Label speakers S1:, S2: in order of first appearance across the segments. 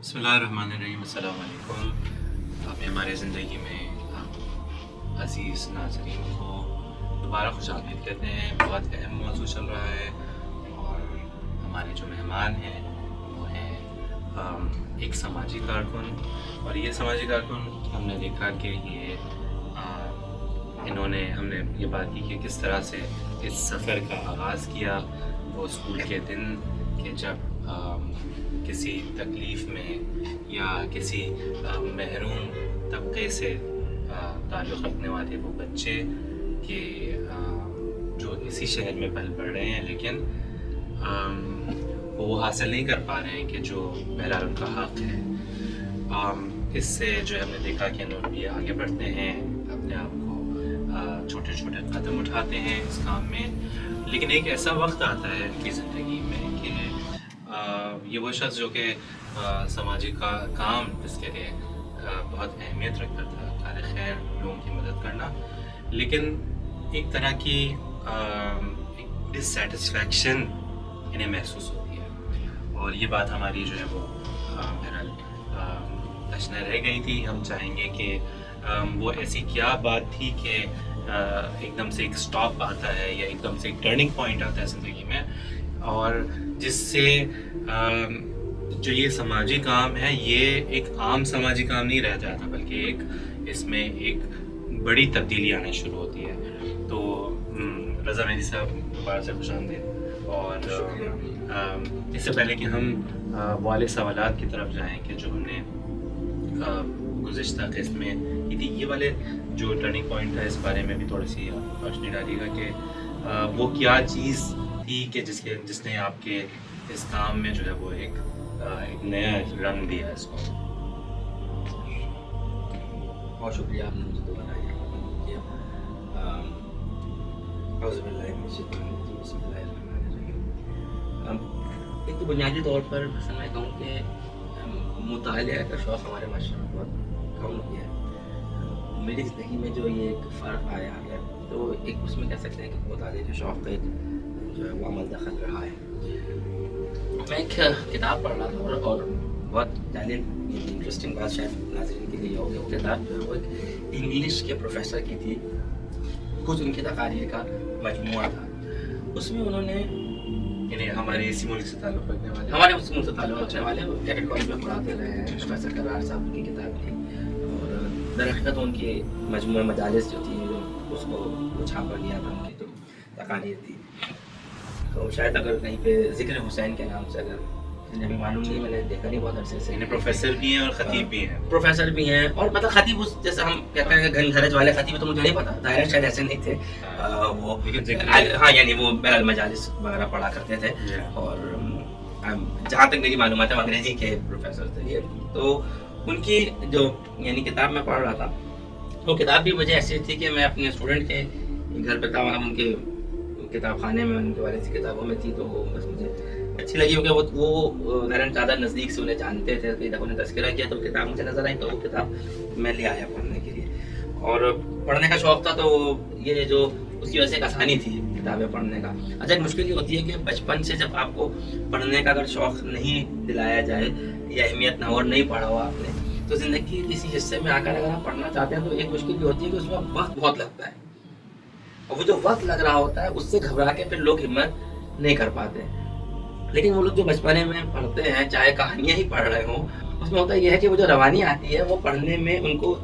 S1: بسم اللہ الرحمن الرحیم. السلام علیکم. آپ ہمارے زندگی میں عزیز ناظرین کو دوبارہ خوش آمدید کہتے ہیں. بہت اہم موضوع چل رہا ہے اور ہمارے جو مہمان ہیں وہ ہیں ایک سماجی کارکن. اور یہ سماجی کارکن ہم نے دیکھا کہ ہم نے یہ بات کی کہ کس طرح سے اس سفر کا آغاز کیا. وہ اسکول کے دن کہ جب کسی تکلیف میں یا کسی محروم طبقے سے تعلق رکھنے والے وہ بچے کہ جو اسی شہر میں پل بڑھ رہے ہیں لیکن وہ حاصل نہیں کر پا رہے ہیں کہ جو بہرحال ان کا حق ہے. اس سے جو ہے ہم نے دیکھا کہ لوگ بھی آگے بڑھتے ہیں, اپنے آپ کو چھوٹے چھوٹے قدم اٹھاتے ہیں اس کام میں. لیکن ایک ایسا وقت آتا ہے ان کی زندگی میں کہ یہ وہ شخص جو کہ سماجی کام جس کے لیے بہت اہمیت رکھتا تھا, کار خیر, لوگوں کی مدد کرنا, لیکن ایک طرح کی ڈسسیٹسفیکشن انہیں محسوس ہوتی ہے. اور یہ بات ہماری جو ہے وہ بہرحال تشنہ رہ گئی تھی. ہم چاہیں گے کہ وہ ایسی کیا بات تھی کہ ایک دم سے ایک سٹاپ آتا ہے یا ایک دم سے ایک ٹرننگ پوائنٹ آتا ہے زندگی میں, اور جس سے جو یہ سماجی کام ہے یہ ایک عام سماجی کام نہیں رہ جاتا بلکہ اس میں ایک بڑی تبدیلی آنا شروع ہوتی ہے. تو رضا مہدی صاحب دوبارہ سے خوش آمدید. اور اس سے پہلے کہ ہم والے سوالات کی طرف جائیں کہ جو ہم نے گزشتہ قسط میں کی تھی, یہ والے جو ٹرننگ پوائنٹ تھا اس بارے میں بھی تھوڑی سی روشنی ڈالیے گا کہ وہ کیا چیز تھی کہ جس نے آپ کے اس کام میں جو ہے وہ ایک نیا رنگ دیا اس کو.
S2: بہت شکریہ آپ نے مجھے دوبارہ کیا. اعوذ باللہ من الشیطان الرجیم, بسم اللہ الرحمن الرحیم. ایک تو بنیادی طور پر میں کہوں کہ مطالعہ کا شوق ہمارے معاشرے میں بہت کم ہو گیا ہے. میری زندگی میں جو یہ ایک فرق آیا ہے تو ایک اس میں کہہ سکتے ہیں کہ مطالعے کے شوق کا ایک جو ہے وہ عمل دخل رہا ہے. میں ایک کتاب پڑھ رہا تھا اور بہت انٹرسٹنگ بات شاید ناظرین کے لیے ہوگی. وہ کتاب جو ہے وہ ایک انگلش کے پروفیسر کی تھی. کچھ ان کی تقاریر کا مجموعہ تھا. اس میں انہوں نے
S1: یعنی ہمارے اسی ملک سے تعلق رکھنے والے
S2: اس ملک سے تعلق رکھنے والے کیڈٹ کالج میں پڑھاتے رہے ہیں پروفیسر کرار صاحب کی کتاب تھی. اور در حقیقت ان کی مجموعہ مجالس جو تھی اس کو چھاپا گیا تھا, ان کی جو تقاریر تھی. تو شاید اگر کہیں پہ ذکر حسین کے نام سے اگر ابھی معلوم نہیں, میں نے دیکھا نہیں بہت عرصے سے.
S1: پروفیسر بھی ہیں اور خطیب بھی ہیں.
S2: پروفیسر بھی ہیں اور مطلب خطیب جیسے ہم کہتے ہیں کہ گھن گھرج والے خطیب تو مجھے نہیں پتا, ظاہر شاید ایسے نہیں تھے وہ. ہاں یعنی وہ بہرحال مجالس وغیرہ پڑھا کرتے تھے. اور جہاں تک میری معلومات ہے انگریزی کے پروفیسر تھے یہ. تو ان کی جو یعنی کتاب میں پڑھ رہا تھا وہ کتاب بھی مجھے ایسی تھی کہ میں اپنے اسٹوڈنٹ کے گھر پہ تھا, ان کے کتاب خانے میں ان کے والد کی کتابوں میں تھی. تو وہ بس مجھے اچھی لگی کیونکہ وہ زیادہ نزدیک سے انہیں جانتے تھے. جب انہیں تذکرہ کیا تو کتاب مجھے نظر آئی تو وہ کتاب میں لے آیا پڑھنے کے لیے. اور پڑھنے کا شوق تھا تو یہ جو اس کی وجہ سے ایک آسانی تھی کتابیں پڑھنے کا. اچھا ایک مشکل یہ ہوتی ہے کہ بچپن سے جب آپ کو پڑھنے کا اگر شوق نہیں دلایا جائے یا اہمیت نہ اور نہیں پڑھا ہوا آپ نے تو زندگی کے کسی حصے میں آ کر اگر آپ پڑھنا چاہتے ہیں تو ایک مشکل یہ ہوتی ہے کہ اس میں وقت بہت لگتا ہے. اور وہ جو وقت لگ رہا ہوتا ہے اس سے گھبرا کے پھر لوگ ہمت نہیں کر پاتے. لیکن وہ لوگ جو بچپنے میں پڑھتے ہیں چاہے کہانیاں ہی پڑھ رہے ہوں, اس میں ہوتا یہ ہے کہ وہ جو روانی آتی ہے وہ پڑھنے میں ان کو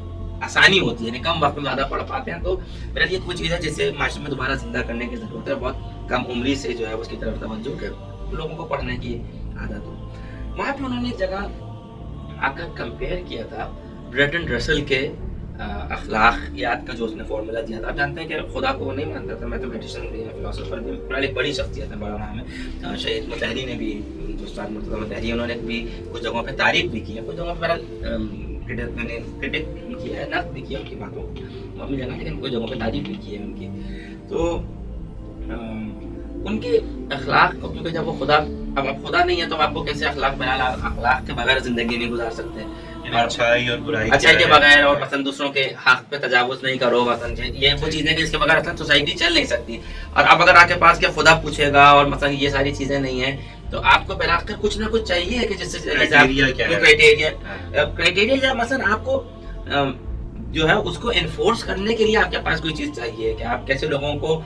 S2: آسانی ہوتی ہے, یعنی کم وقت میں زیادہ پڑھ پاتے ہیں. تو میرا یہ کوئی چیز ہے جسے معاشرے میں دوبارہ زندہ کرنے کی ضرورت ہے. بہت کم عمری سے جو ہے اس کی طرف توجہ کہ لوگوں کو پڑھنے کی عادت ہو. وہاں پہ انہوں نے ایک جگہ آ کر کمپیئر کیا تھا برٹن رسل کے اخلاقیات کا جو اس نے فارمولا دیا تھا. آپ جانتے ہیں کہ خدا کو وہ نہیں مانتا تھا, میتھمیٹیشین بھی ہے, فلاسفر بھی, ایک بڑی شخصیت ہے, بڑا نام ہے. شہید مطہری نے بھی, جو استاد مرتضیٰ مطہری, انہوں نے بھی کچھ جگہوں پہ تعریف بھی کی ہے, کچھ جگہوں پہ کرٹک کیا ہے, نقد بھی کیا ان کی باتوں کو اپنی جگہ, لیکن کچھ جگہوں پہ تعریف بھی کی ہے ان کی. تو ان کے اخلاق کو, کیونکہ جب وہ اب خدا نہیں ہے تو آپ کو کیسے اخلاق بنا, اخلاق کے بغیر زندگی نہیں گزار سکتے.
S1: اچھائی اور برائی
S2: کے بغیر, اور مثلا دوسروں کے حق پہ تجاوز نہیں کرو, مثلا یہ وہ چیزیں کہ اس کے بغیر اصلا سوسائٹی چل نہیں سکتی. اور اب اگر آپ کے پاس کہ خدا پوچھے گا اور مثلا یہ ساری چیزیں نہیں ہیں تو آپ کو بلا کر کچھ نہ کچھ چاہیے کہ جس سے
S1: Criteria کیا ہے؟
S2: کرائٹیریا یا مثلا آپ کو جو ہے اس کو انفورس کرنے کے لیے آپ کے پاس کوئی چیز چاہیے کہ آپ کیسے لوگوں کو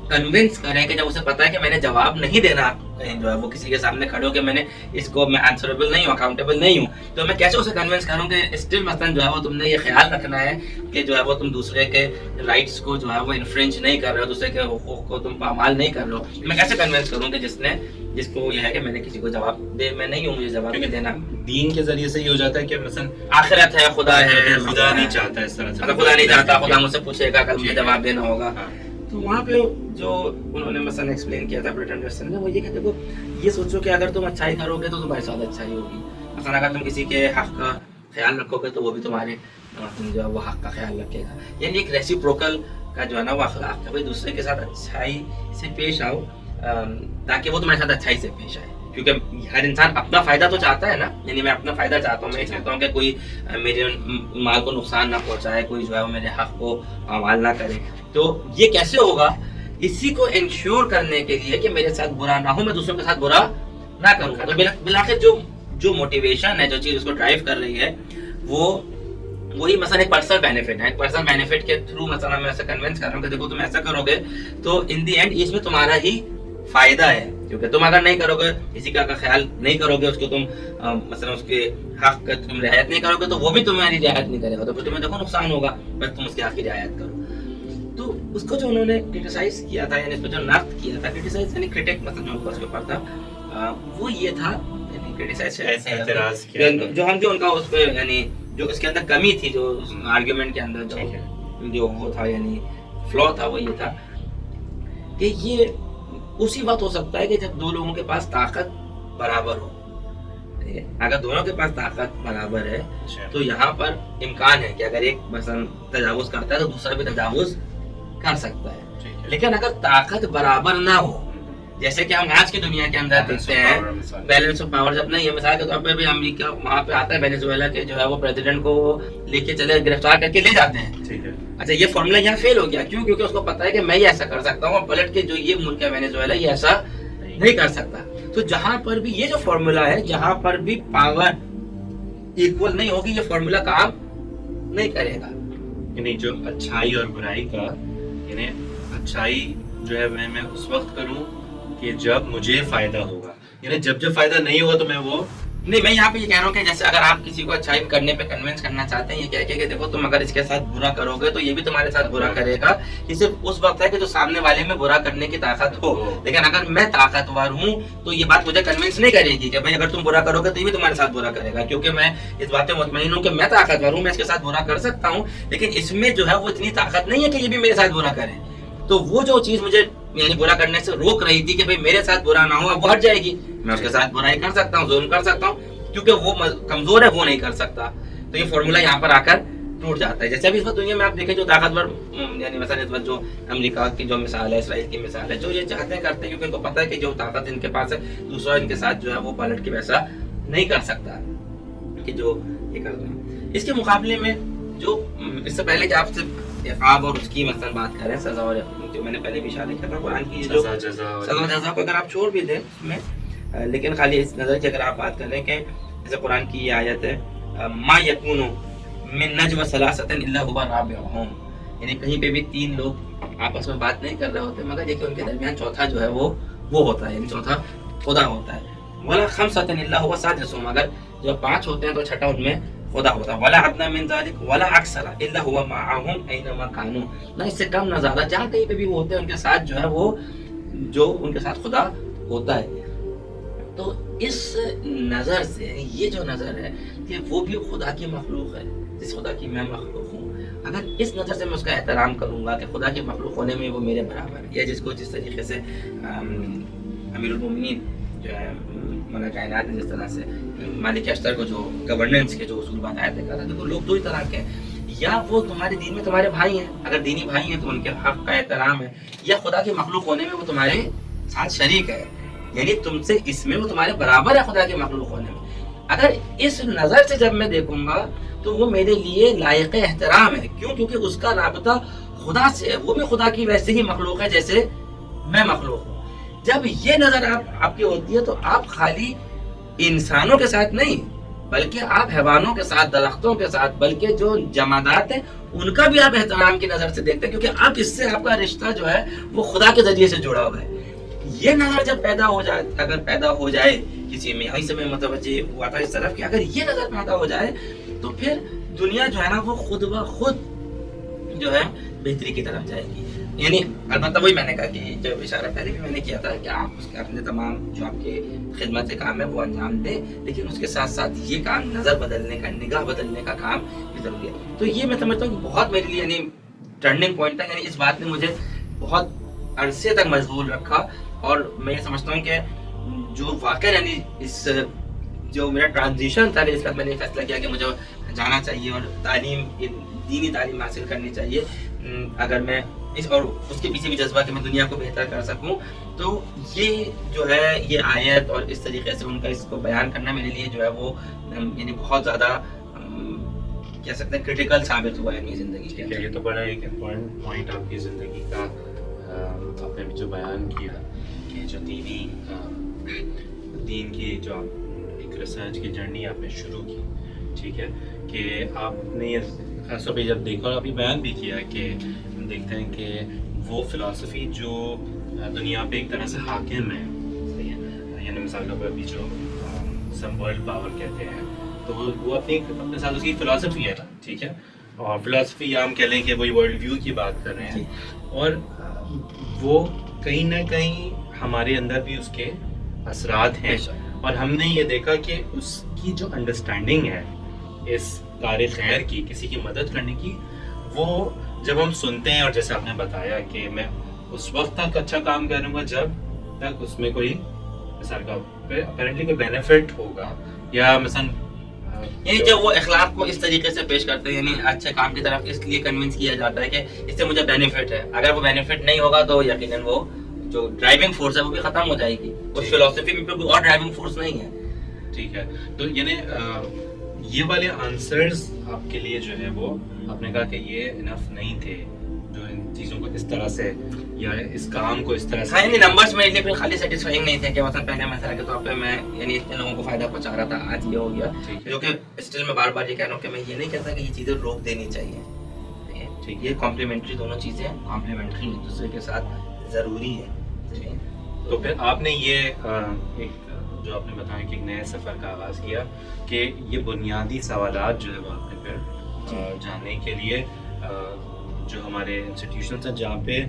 S2: کنونس کریں کہ جب اسے پتا ہے کہ میں نے جواب نہیں دینا کہیں جو ہے وہ کسی کے سامنے کھڑے ہو کہ میں نے اس کو میں آنسریبل نہیں ہوں اکاؤنٹیبل نہیں ہوں تو میں کیسے اسے کنونس کروں کہ اسٹل مثلا جو ہے وہ تم نے یہ خیال رکھنا ہے کہ جو ہے وہ تم دوسرے کے رائٹس کو جو ہے وہ انفرنج نہیں کر رہے ہو دوسرے کے حقوق کو تم پامال نہیں کر رہے ہو میں کیسے کنونس کروں کہ جس کو یہ ہے کہ میں نے کسی کو جواب دے میں نہیں ہوں مجھے جواب نہیں دینا
S1: دین کے ذریعے سے یہ ہو جاتا ہے کہ مثلا
S2: آخرت ہے خدا ہے
S1: خدا نہیں چاہتا اس طرح سے
S2: خدا نہیں چاہتا خدا مجھ سے پوچھے گا کل مجھے جواب دینا ہوگا تو وہاں پہ جو انہوں نے مثلا ایکسپلین کیا تھا برٹن رسل نے وہ یہ کہ دیکھو یہ سوچو کہ اگر تم اچھائی کرو گے تو تمہارے ساتھ اچھائی ہوگی مثلا اگر تم کسی کے حق کا خیال رکھو گے تو وہ بھی تمہارے جو ہے وہ حق کا خیال رکھے گا یعنی ایک ریسیپروکل کا جو ہے نا وہ اخلاق ہے بھائی دوسرے کے ساتھ اچھائی سے پیش آؤ تاکہ وہ تمہارے ساتھ اچھائی سے پیش آئے کیونکہ ہر انسان اپنا فائدہ تو چاہتا ہے نا یعنی میں اپنا فائدہ چاہتا ہوں میں چاہتا ہوں کہ کوئی میرے مال کو نقصان نہ پہنچائے کوئی جو ہے وہ میرے حق کو پامال نہ کرے تو یہ کیسے ہوگا اسی کو انشور کرنے کے لیے کہ میرے ساتھ برا نہ ہو میں دوسروں کے ساتھ برا نہ کروں تو بالآخر جو موٹیویشن ہے جو چیز اس کو ڈرائیو کر رہی ہے وہی مثلا ایک پرسنل بینیفٹ ہے ایک پرسنل بینیفٹ کے تھرو مثلا میں ایسا کنونس کر رہا ہوں کہ دیکھو تم ایسا کرو گے تو ان دی اینڈ اس میں تمہارا ہی فائدہ ہے کیونکہ تم اگر نہیں کرو گے کسی کا خیال نہیں کرو گے اس کو تم مثلا اس کے حق کا تم رعایت نہیں کرو گے تو وہ بھی تمہاری رعایت نہیں کرے گا تو پھر تمہیں دیکھو نقصان ہوگا بس تم اس کے حق کی رعایت کرو تو اس کو جو انہوں نے کرٹیسائز کیا تھا یعنی اس پہ جو نقد کیا تھا کرٹیسائز یعنی کرٹک مطلب جو اس کے اوپر تھا وہ یہ تھا یعنی کرٹیسائز
S1: اعتراض کیا
S2: جو ان کا اس پہ یعنی جو اس کے اندر کمی تھی جو آرگیومنٹ کے اندر جو وہ تھا یعنی فلو تھا وہ یہ تھا کہ یہ اسی وقت ہو سکتا ہے کہ جب دو لوگوں کے پاس طاقت برابر ہو اگر دونوں کے پاس طاقت برابر ہے تو یہاں پر امکان ہے کہ اگر ایک مثلا تجاوز کرتا ہے تو دوسرا بھی تجاوز کر سکتا ہے لیکن اگر طاقت برابر نہ ہو جیسے کہ ہم آج کی دنیا کے اندر دیکھتے ہیں بیلنس آف پاور جب نہیں ہے مثال کے طور پہ بھی امریکہ وہاں پہ آتا ہے وینیزویلا کے جو ہے وہ پریزیڈنٹ کو لے کے چلے گرفتار کر کے لے جاتے ہیں اچھا یہ فارمولا یہاں فیل ہو گیا کیوں کیونکہ اس کو پتا ہے کہ میں یہ ایسا کر سکتا ہوں اور پلٹ کے جو یہ ملک ہے وینیزویلا یہ ایسا نہیں کر سکتا تو جہاں پر بھی یہ جو فارمولا ہے جہاں پر بھی پاور ایکول نہیں ہوگی یہ فارمولا کام نہیں کرے گا
S1: یعنی جو اچھائی اور برائی کا یعنی اچھائی جو ہے میں اس وقت کروں کہ جب مجھے فائدہ ہوگا یعنی جب فائدہ نہیں ہوگا تو میں وہ
S2: نہیں میں یہاں پہ یہ کہہ رہا ہوں کہ جیسے اگر آپ کسی کو اچھائی کرنے پہ کنونس کرنا چاہتے ہیں یہ کہہ کے کہ دیکھو تم اگر اس کے ساتھ برا کرو گے تو یہ بھی تمہارے ساتھ برا کرے گا یہ صرف اس وقت ہے کہ جو سامنے والے میں برا کرنے کی طاقت ہو لیکن اگر میں طاقتور ہوں تو یہ بات مجھے کنونس نہیں کرے گی کہ بھائی اگر تم برا کرو گے تو یہ بھی تمہارے ساتھ برا کرے گا کیونکہ میں اس بات پہ مطمئن ہوں کہ میں طاقتور ہوں میں اس کے ساتھ برا کر سکتا ہوں لیکن اس میں جو ہے وہ اتنی طاقت نہیں ہے کہ یہ بھی میرے ساتھ برا کرے تو وہ جو چیز مجھے یعنی برا کرنے سے روک رہی تھی کہ بھائی میرے ساتھ برا نہ ہو اب وہ ہٹ جائے گی میں اس کے ساتھ برائی کر سکتا ہوں ظلم کر سکتا ہوں کیونکہ وہ کمزور ہے وہ نہیں کر سکتا تو یہ فارمولا یہاں پر آ کر ٹوٹ جاتا ہے جیسے ابھی اس وقت دنیا میں آپ دیکھیں جو طاقتور یعنی مثلا اس وقت جو امریکہ کی جو مثال ہے اسرائیل کی مثال ہے جو یہ چاہتے ہیں کرتے ہیں کیونکہ ان کو پتا ہے کہ جو طاقت ان کے پاس ہے دوسرا ان کے ساتھ جو ہے وہ پلٹ کے ویسا نہیں کر سکتا کہ جو یہ کر دیں اس کے مقابلے میں جو اس سے پہلے کہ آپ سے عقاب اور اس کی مثلا بات کریں سزا اور جو میں نے پہلے بھی اشارہ کیا تھا قرآن کی جو سزا جزا کو اگر آپ چھوڑ بھی دیں اس میں لیکن خالی اس نظر کی اگر آپ بات کر لیں کہ جیسے قرآن کی یہ آیت ہے ما یکون من نجوى ثلاثة الا هو رابعهم یعنی کہیں پہ بھی تین لوگ آپس میں بات نہیں کر رہے ہوتے مگر یہ کہ ان کے درمیان چوتھا جو ہے وہ ہوتا ہے یعنی چوتھا خدا ہوتا ہے ولا خمسة الا هو سادسهم اگر جب پانچ ہوتے ہیں تو چھٹا ان میں خدا ہوتا ہے ولا ادنى من ذلك ولا اکثر الا هو معهم اينما كانوا نہ اس سے کم نہ زیادہ جہاں کہیں پہ بھی وہ ہوتے ہیں ان کے ساتھ جو ہے وہ جو ان کے ساتھ خدا ہوتا ہے تو اس نظر سے یہ جو نظر ہے کہ وہ بھی خدا کی مخلوق ہے جس خدا کی میں مخلوق ہوں اگر اس نظر سے میں اس کا احترام کروں گا کہ خدا کی مخلوق ہونے میں وہ میرے برابر ہے یا جس کو جس طریقے سے امیر المومنین جو ہے مولا کائنات نے جس طرح سے مالک اشتر کو جو گورننس کے جو اصول بتایا تھے کہا تھا لوگ دو ہی طرح کے ہیں یا وہ تمہارے دین میں تمہارے بھائی ہیں اگر دینی بھائی ہیں تو ان کے حق کا احترام ہے یا خدا کی مخلوق ہونے میں وہ تمہارے ساتھ شریک ہے یعنی تم سے اس میں وہ تمہارے برابر ہے خدا کے مخلوق ہونے میں اگر اس نظر سے جب میں دیکھوں گا تو وہ میرے لیے لائق احترام ہے کیوں کیونکہ اس کا رابطہ خدا سے ہے وہ بھی خدا کی ویسے ہی مخلوق ہے جیسے میں مخلوق ہوں جب یہ نظر آپ کی ہوتی ہے تو آپ خالی انسانوں کے ساتھ نہیں بلکہ آپ حیوانوں کے ساتھ، درختوں کے ساتھ، بلکہ جو جمادات ہیں ان کا بھی آپ احترام کی نظر سے دیکھتے ہیں، کیونکہ آپ اس سے آپ کا رشتہ جو ہے وہ خدا کے ذریعے سے جڑا ہوا ہے. یہ نظر جب پیدا ہو جائے، اگر پیدا ہو جائے کسی میں، یہیں سے میں متوجہ ہوا تھا اس طرف کہ اگر یہ نظر پیدا ہو جائے تو پھر دنیا جو ہے نا وہ خود بخود جو ہے بہتری کی طرف جائے گی. یعنی البتہ وہی میں نے کہا کہ جو اشارہ پہلے بھی میں نے کیا تھا کہ آپ اس کے اپنے تمام جو آپ کے خدمت سے کام ہے وہ انجام دیں، لیکن اس کے ساتھ ساتھ یہ کام نظر بدلنے کا، نگاہ بدلنے کا کام بھی ضروری ہے. تو یہ میں سمجھتا ہوں کہ بہت میرے لیے یعنی ٹرننگ پوائنٹ تھا. یعنی اس بات نے مجھے بہت عرصے تک مشغول رکھا، اور میں یہ سمجھتا ہوں کہ جو واقعہ یعنی اس جو میرا ٹرانزیشن تھا اس کا میں نے فیصلہ کیا کہ مجھے جانا چاہیے اور تعلیم، دینی تعلیم حاصل کرنی چاہیے اگر میں اس، اور اس کے پیچھے بھی جذبہ کہ میں دنیا کو بہتر کر سکوں. تو یہ جو ہے یہ آیت اور اس طریقے سے ان کا اس کو بیان کرنا میرے لیے جو ہے وہ یعنی بہت زیادہ کہہ سکتے ہیں کرٹیکل ثابت ہوا ہے میری زندگی کے.
S1: یہ تو بڑا ایک امپورٹنٹ پوائنٹ آپ کی زندگی کا آپ نے جو بیان کیا کہ جو دین کی جو ایک ریسرچ کی جرنی آپ نے شروع کی، ٹھیک ہے، کہ آپ نے خاص طور پہ جب دیکھا اور ابھی بیان بھی کیا کہ ہم دیکھتے ہیں کہ وہ فلاسفی جو دنیا پہ ایک طرح سے حاکم ہے، یعنی مثال کے طور پہ ابھی جو سم ورلڈ پاور کہتے ہیں، تو وہ اپنے ساتھ اس کی فلاسفی ہے نا، ٹھیک ہے، اور فلاسفی یا ہم کہہ لیں کہ وہی ورلڈ ویو کی بات کر رہے ہیں، اور وہ کہیں نہ کہیں ہمارے اندر بھی اس کے اثرات ہیں. اور ہم نے یہ دیکھا کہ اس کی جو انڈرسٹینڈنگ ہے اس کار خیر کی، کسی کی مدد کرنے کی، وہ جب ہم سنتے ہیں، اور جیسے آپ نے بتایا کہ میں اس وقت تک اچھا کام کروں گا جب تک اس میں کوئی مثال کا اپیرنٹلی کوئی بینیفٹ ہوگا، یا مثلا
S2: یعنی جب وہ اخلاق کو اس طریقے سے پیش کرتے ہیں، یعنی اچھے کام کی طرف اس لیے کنونس کیا جاتا ہے کہ اس سے مجھے بینیفٹ ہے. اگر وہ بینیفٹ نہیں ہوگا تو یقیناً وہ جو ڈرائیونگ فورس ہے وہ بھی ختم ہو جائے گی. اس فلسفی میں کوئی اور ڈرائیونگ فورس نہیں ہے.
S1: ٹھیک ہے، تو یعنی یہ والے آنسرز آپ کے لیے جو ہے وہ آپ نے کہا کہ یہ انف نہیں تھے جو ان چیزوں کو اس طرح سے یا اس کام کو اس طرح سے،
S2: یعنی نمبرز میرے لیے پھر خالی سیٹسفائنگ نہیں تھے کہ مثلا پہلے مثلا کے طور پہ میں یعنی اتنے لوگوں کو فائدہ پہنچا رہا تھا، آج یہ ہو گیا، جو کہ اسٹل میں بار بار یہ کہہ رہا ہوں کہ میں یہ نہیں کہتا کہ یہ چیزیں روک دینی چاہیے. ٹھیک، یہ کمپلیمنٹری دونوں چیزیں کمپلیمنٹری ایک دوسرے کے ساتھ ضروری ہے.
S1: تو پھر آپ نے یہ ایک جو آپ نے بتایا کہ ایک نئے سفر کا آغاز کیا کہ یہ بنیادی سوالات جو ہے وہ آپ نے پھر جاننے کے لیے جو ہمارے انسٹیٹیوشنس ہیں جہاں پہ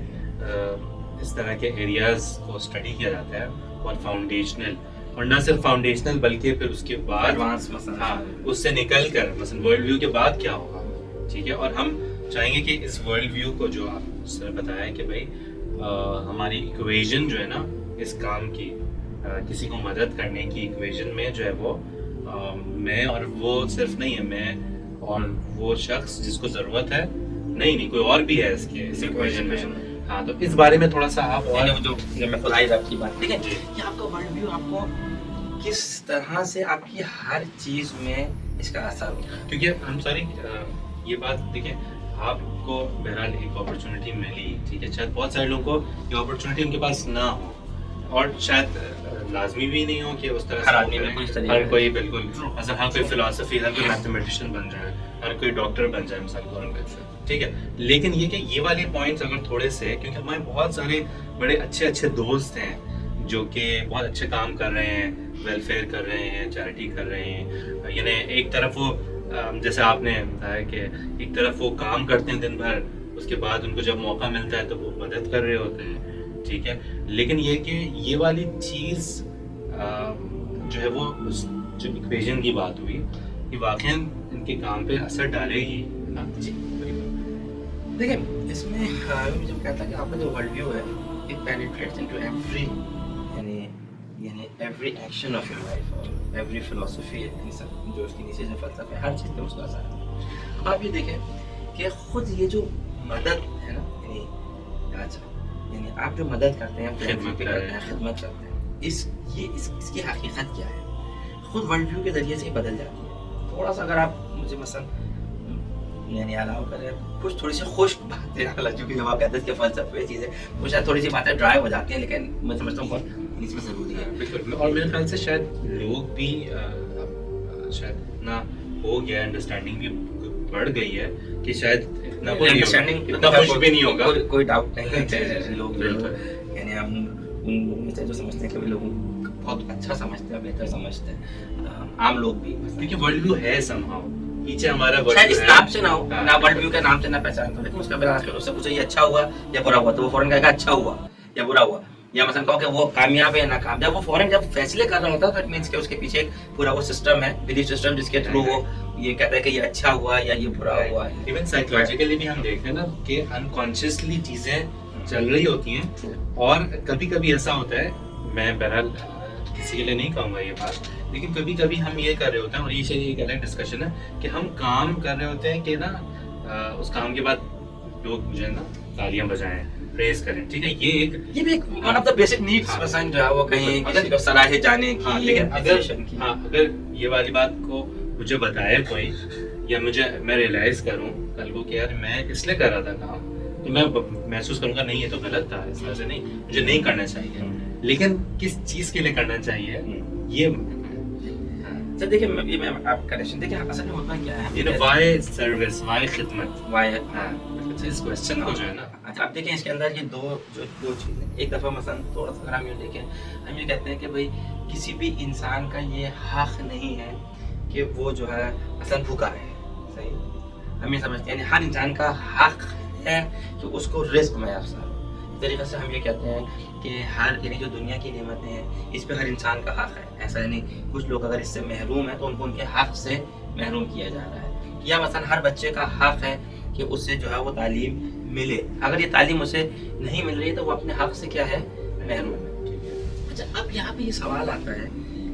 S1: اس طرح کے ایریاز کو اسٹڈی کیا جاتا ہے، اور فاؤنڈیشنل، اور نہ صرف فاؤنڈیشنل بلکہ پھر اس کے بعد
S2: ایڈوانس مثلا
S1: اس سے نکل کر مثلا ورلڈ ویو کے بعد کیا ہوگا. ٹھیک ہے، اور ہم چاہیں گے کہ اس ورلڈ ویو کو جو آپ اس نے بتایا کہ بھائی ہماری ایکویژن جو ہے نا اس کام کی، کسی کو مدد کرنے کی ایکویژن میں جو ہے وہ میں اور وہ صرف نہیں ہے، میں اور وہ شخص جس کو ضرورت ہے، نہیں کوئی اور بھی ہے اس کے اس ایکویژن میں. ہاں، تو اس بارے میں تھوڑا سا آپ اور
S2: جو میں خدائی رب کی بات، ٹھیک ہے، کہ آپ کا ورلڈ ویو آپ کو کس طرح سے آپ کی ہر چیز میں اس کا اثر ہوگا.
S1: کیونکہ ہم ساری یہ بات دیکھیں، آپ کو بہرحال ایک اپرچونٹی ملی، ٹھیک ہے، شاید بہت سارے لوگوں کو یہ اپرچونٹی ان کے پاس نہ ہو، اور شاید لازمی بھی نہیں ہو کہ اس طرح
S2: ہر آدمی بالکل
S1: ہر کوئی بالکل مثلا ہر کوئی فلاسفی، ہر کوئی میتھمیٹیشین بن جائے، ہر کوئی ڈاکٹر بن جائے مثال کے طور پہ، ٹھیک ہے. لیکن یہ کہ یہ والے پوائنٹس اگر تھوڑے سے، کیونکہ ہمارے بہت سارے بڑے اچھے دوست ہیں جو کہ بہت اچھے کام کر رہے ہیں، ویلفیئر کر رہے ہیں، چیریٹی کر رہے ہیں، یعنی ایک طرف وہ جیسے آپ نے بتایا کہ ایک طرف وہ کام کرتے ہیں دن بھر، اس کے بعد ان کو جب موقع ملتا ہے تو وہ مدد کر رہے ہوتے ہیں، ٹھیک ہے. لیکن یہ کہ یہ والی چیز جو ہے وہ اس جو ایکویژن کی بات ہوئی، یہ واقعاً ان کے کام پہ اثر ڈالے گی نا.
S2: جی دیکھیں، اس میں جب کہتا ہے کہ آپ کا جو ورلڈ ویو ہے اٹ پینیٹریٹس انٹو ایوری یعنی every action of your life اور ایوری فلسفی جو اس کے نیچے جو فلسفہ ہے، ہر چیز پہ اس کا اثر ہے. اب آپ یہ دیکھیں کہ خود یہ جو مدد ہے نا، یعنی آپ جو مدد کرتے ہیں، خدمت کرتے ہیں، اس کی حقیقت کیا ہے، خود ورلڈ ویو کے ذریعے سے ہی بدل جاتی ہے. تھوڑا سا اگر آپ مجھے مثلا یعنی الاؤ کرے کچھ تھوڑی سی خشک باتیں، جو کہ جب آپ کہتے ہیں کہ فلسفے چیزیں کچھ شاید تھوڑی سی باتیں ڈرائی ہو جاتی ہیں، لیکن میں سمجھتا ہوں بہت اس میں ضروری ہے.
S1: بالکل. اور میرے خیال سے شاید لوگ بھی شاید اتنا ہو گیا، انڈرسٹینڈنگ بھی بڑھ گئی ہے کہ شاید اتنا خوش بھی نہیں ہوگا.
S2: کوئی ڈاؤٹ نہیں ہے. لوگ یعنی ہم ان لوگوں میں سے جو سمجھتے ہیں کہ لوگوں کو بہت اچھا سمجھتے ہیں، بہتر سمجھتے ہیں، عام لوگ بھی،
S1: کیونکہ ورلڈ ویو ہے سم ہاؤ پیچھے ہمارا
S2: شاید اس نام سے نہ ہو، نہ ورلڈ ویو کے نام سے نہ پہچانتا، لیکن اس کا بلا کر اس سے پوچھے یہ اچھا ہوا یا برا ہوا تو وہ فوراً کہے گا اچھا ہوا یا برا ہوا. یا مثلا کہو کہ وہ کامیاب ہے یا ناکام، جب وہ فوراً جب فیصلے کر رہا ہوتا ہے تو اٹ مینس کہ اس کے پیچھے ایک پورا وہ سسٹم ہے، بلیف سسٹم، جس کے تھرو وہ یہ کہتا ہے کہ یہ اچھا ہوا یا یہ برا ہوا.
S1: ایون سائیکولوجیکلی بھی ہم دیکھتے ہیں نا کہ انکانشیسلی چیزیں چل رہی ہوتی ہیں، اور کبھی کبھی ایسا ہوتا ہے، میں بہرحال کسی کے لیے نہیں کہوں گا یہ بات، لیکن کبھی کبھی ہم یہ کر رہے ہوتے ہیں، اور یہ ایک الگ ڈسکشن ہے کہ ہم کام کر رہے ہوتے ہیں کہ نا اس کام کے بعد لوگ مجھے نا تالیاں بجائیں، پریز کریں، ٹھیک ہے، یہ بھی ایک
S2: one of the basic needs person جو ہے وہ کہیں صلاح جانے کی.
S1: لیکن اگر یہ والی بات کو مجھے بتائے کوئی، یا میں ریئلائز کروں کل کو کہ یار میں اس لیے کر رہا تھا کام، تو میں محسوس کروں گا نہیں یہ تو غلط تھا، اس طرح سے نہیں، مجھے نہیں کرنا چاہیے. لیکن کس چیز کے لیے کرنا چاہیے یہ
S2: سر دیکھیں، میں آپ کنیکشن دیکھیں اصل میں ہوتا کیا ہے،
S1: وائی سروس، وائی خدمت،
S2: وائی
S1: اس کوسچن کو جو ہے نا.
S2: اچھا آپ دیکھیں اس کے اندر یہ دو چیزیں. ایک دفعہ مثلا تھوڑا سا اگر ہم یہ دیکھیں، ہم یہ کہتے ہیں کہ بھائی کسی بھی انسان کا یہ حق نہیں ہے کہ وہ جو ہے مثلا بھوکا رہے. صحیح، ہم یہ سمجھتے ہیں ہر انسان کا حق ہے کہ اس کو رزق میسر. اس طریقے سے ہم یہ کہتے ہیں کہ ہر یعنی جو دنیا کی نعمتیں ہیں اس پہ ہر انسان کا حق ہے. ایسا یعنی کچھ لوگ اگر اس سے محروم ہیں تو ان کو ان کے حق سے محروم کیا جا رہا ہے. یا مثلا ہر بچے کا حق ہے کہ اس سے جو ہے وہ تعلیم ملے. اگر یہ تعلیم اسے نہیں مل رہی ہے تو وہ اپنے حق سے کیا ہے، محروم ہے. اچھا اب یہاں پہ یہ سوال آتا ہے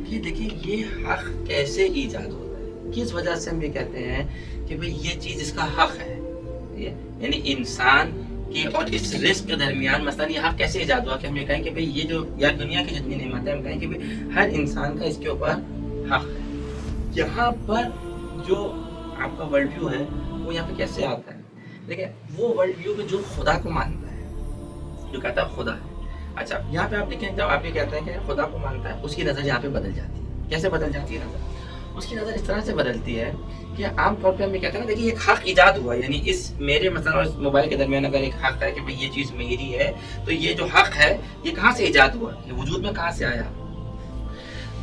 S2: کہ دیکھیں یہ حق کیسے ایجاد ہوتا ہے، کس وجہ سے ہم یہ کہتے ہیں کہ بھئی یہ چیز اس کا حق ہے. یعنی انسان کے اور اس رزق کے درمیان مثلا یہ حق کیسے ایجاد ہوا کہ ہم یہ کہیں کہ بھئی یہ جو یا دنیا کی جتنی نعمتیں ہم کہیں کہ بھئی ہر انسان کا اس کے اوپر حق ہے. یہاں پر جو آپ کا ورلڈ ویو ہے وہ یہاں پہ کیسے آتا ہے؟ دیکھیں وہ ورلڈ ویو جو خدا کو مانتا ہے، جو کہتا ہے خدا ہے. اچھا یہاں پہ آپ دیکھیں جب آپ یہ کہتے ہیں کہ خدا کو مانتا ہے، اس کی نظر یہاں پہ بدل جاتی ہے. کیسے بدل جاتی ہے نظر؟ اس کی نظر اس طرح سے بدلتی ہے کہ عام طور پہ ہم یہ کہتے ہیں نا دیکھیے ایک حق ایجاد ہوا، یعنی اس میرے مثلا اور اس موبائل کے درمیان اگر ایک حق ہے کہ بھئی یہ چیز میری ہے، تو یہ جو حق ہے یہ کہاں سے ایجاد ہوا، یہ وجود میں کہاں سے آیا؟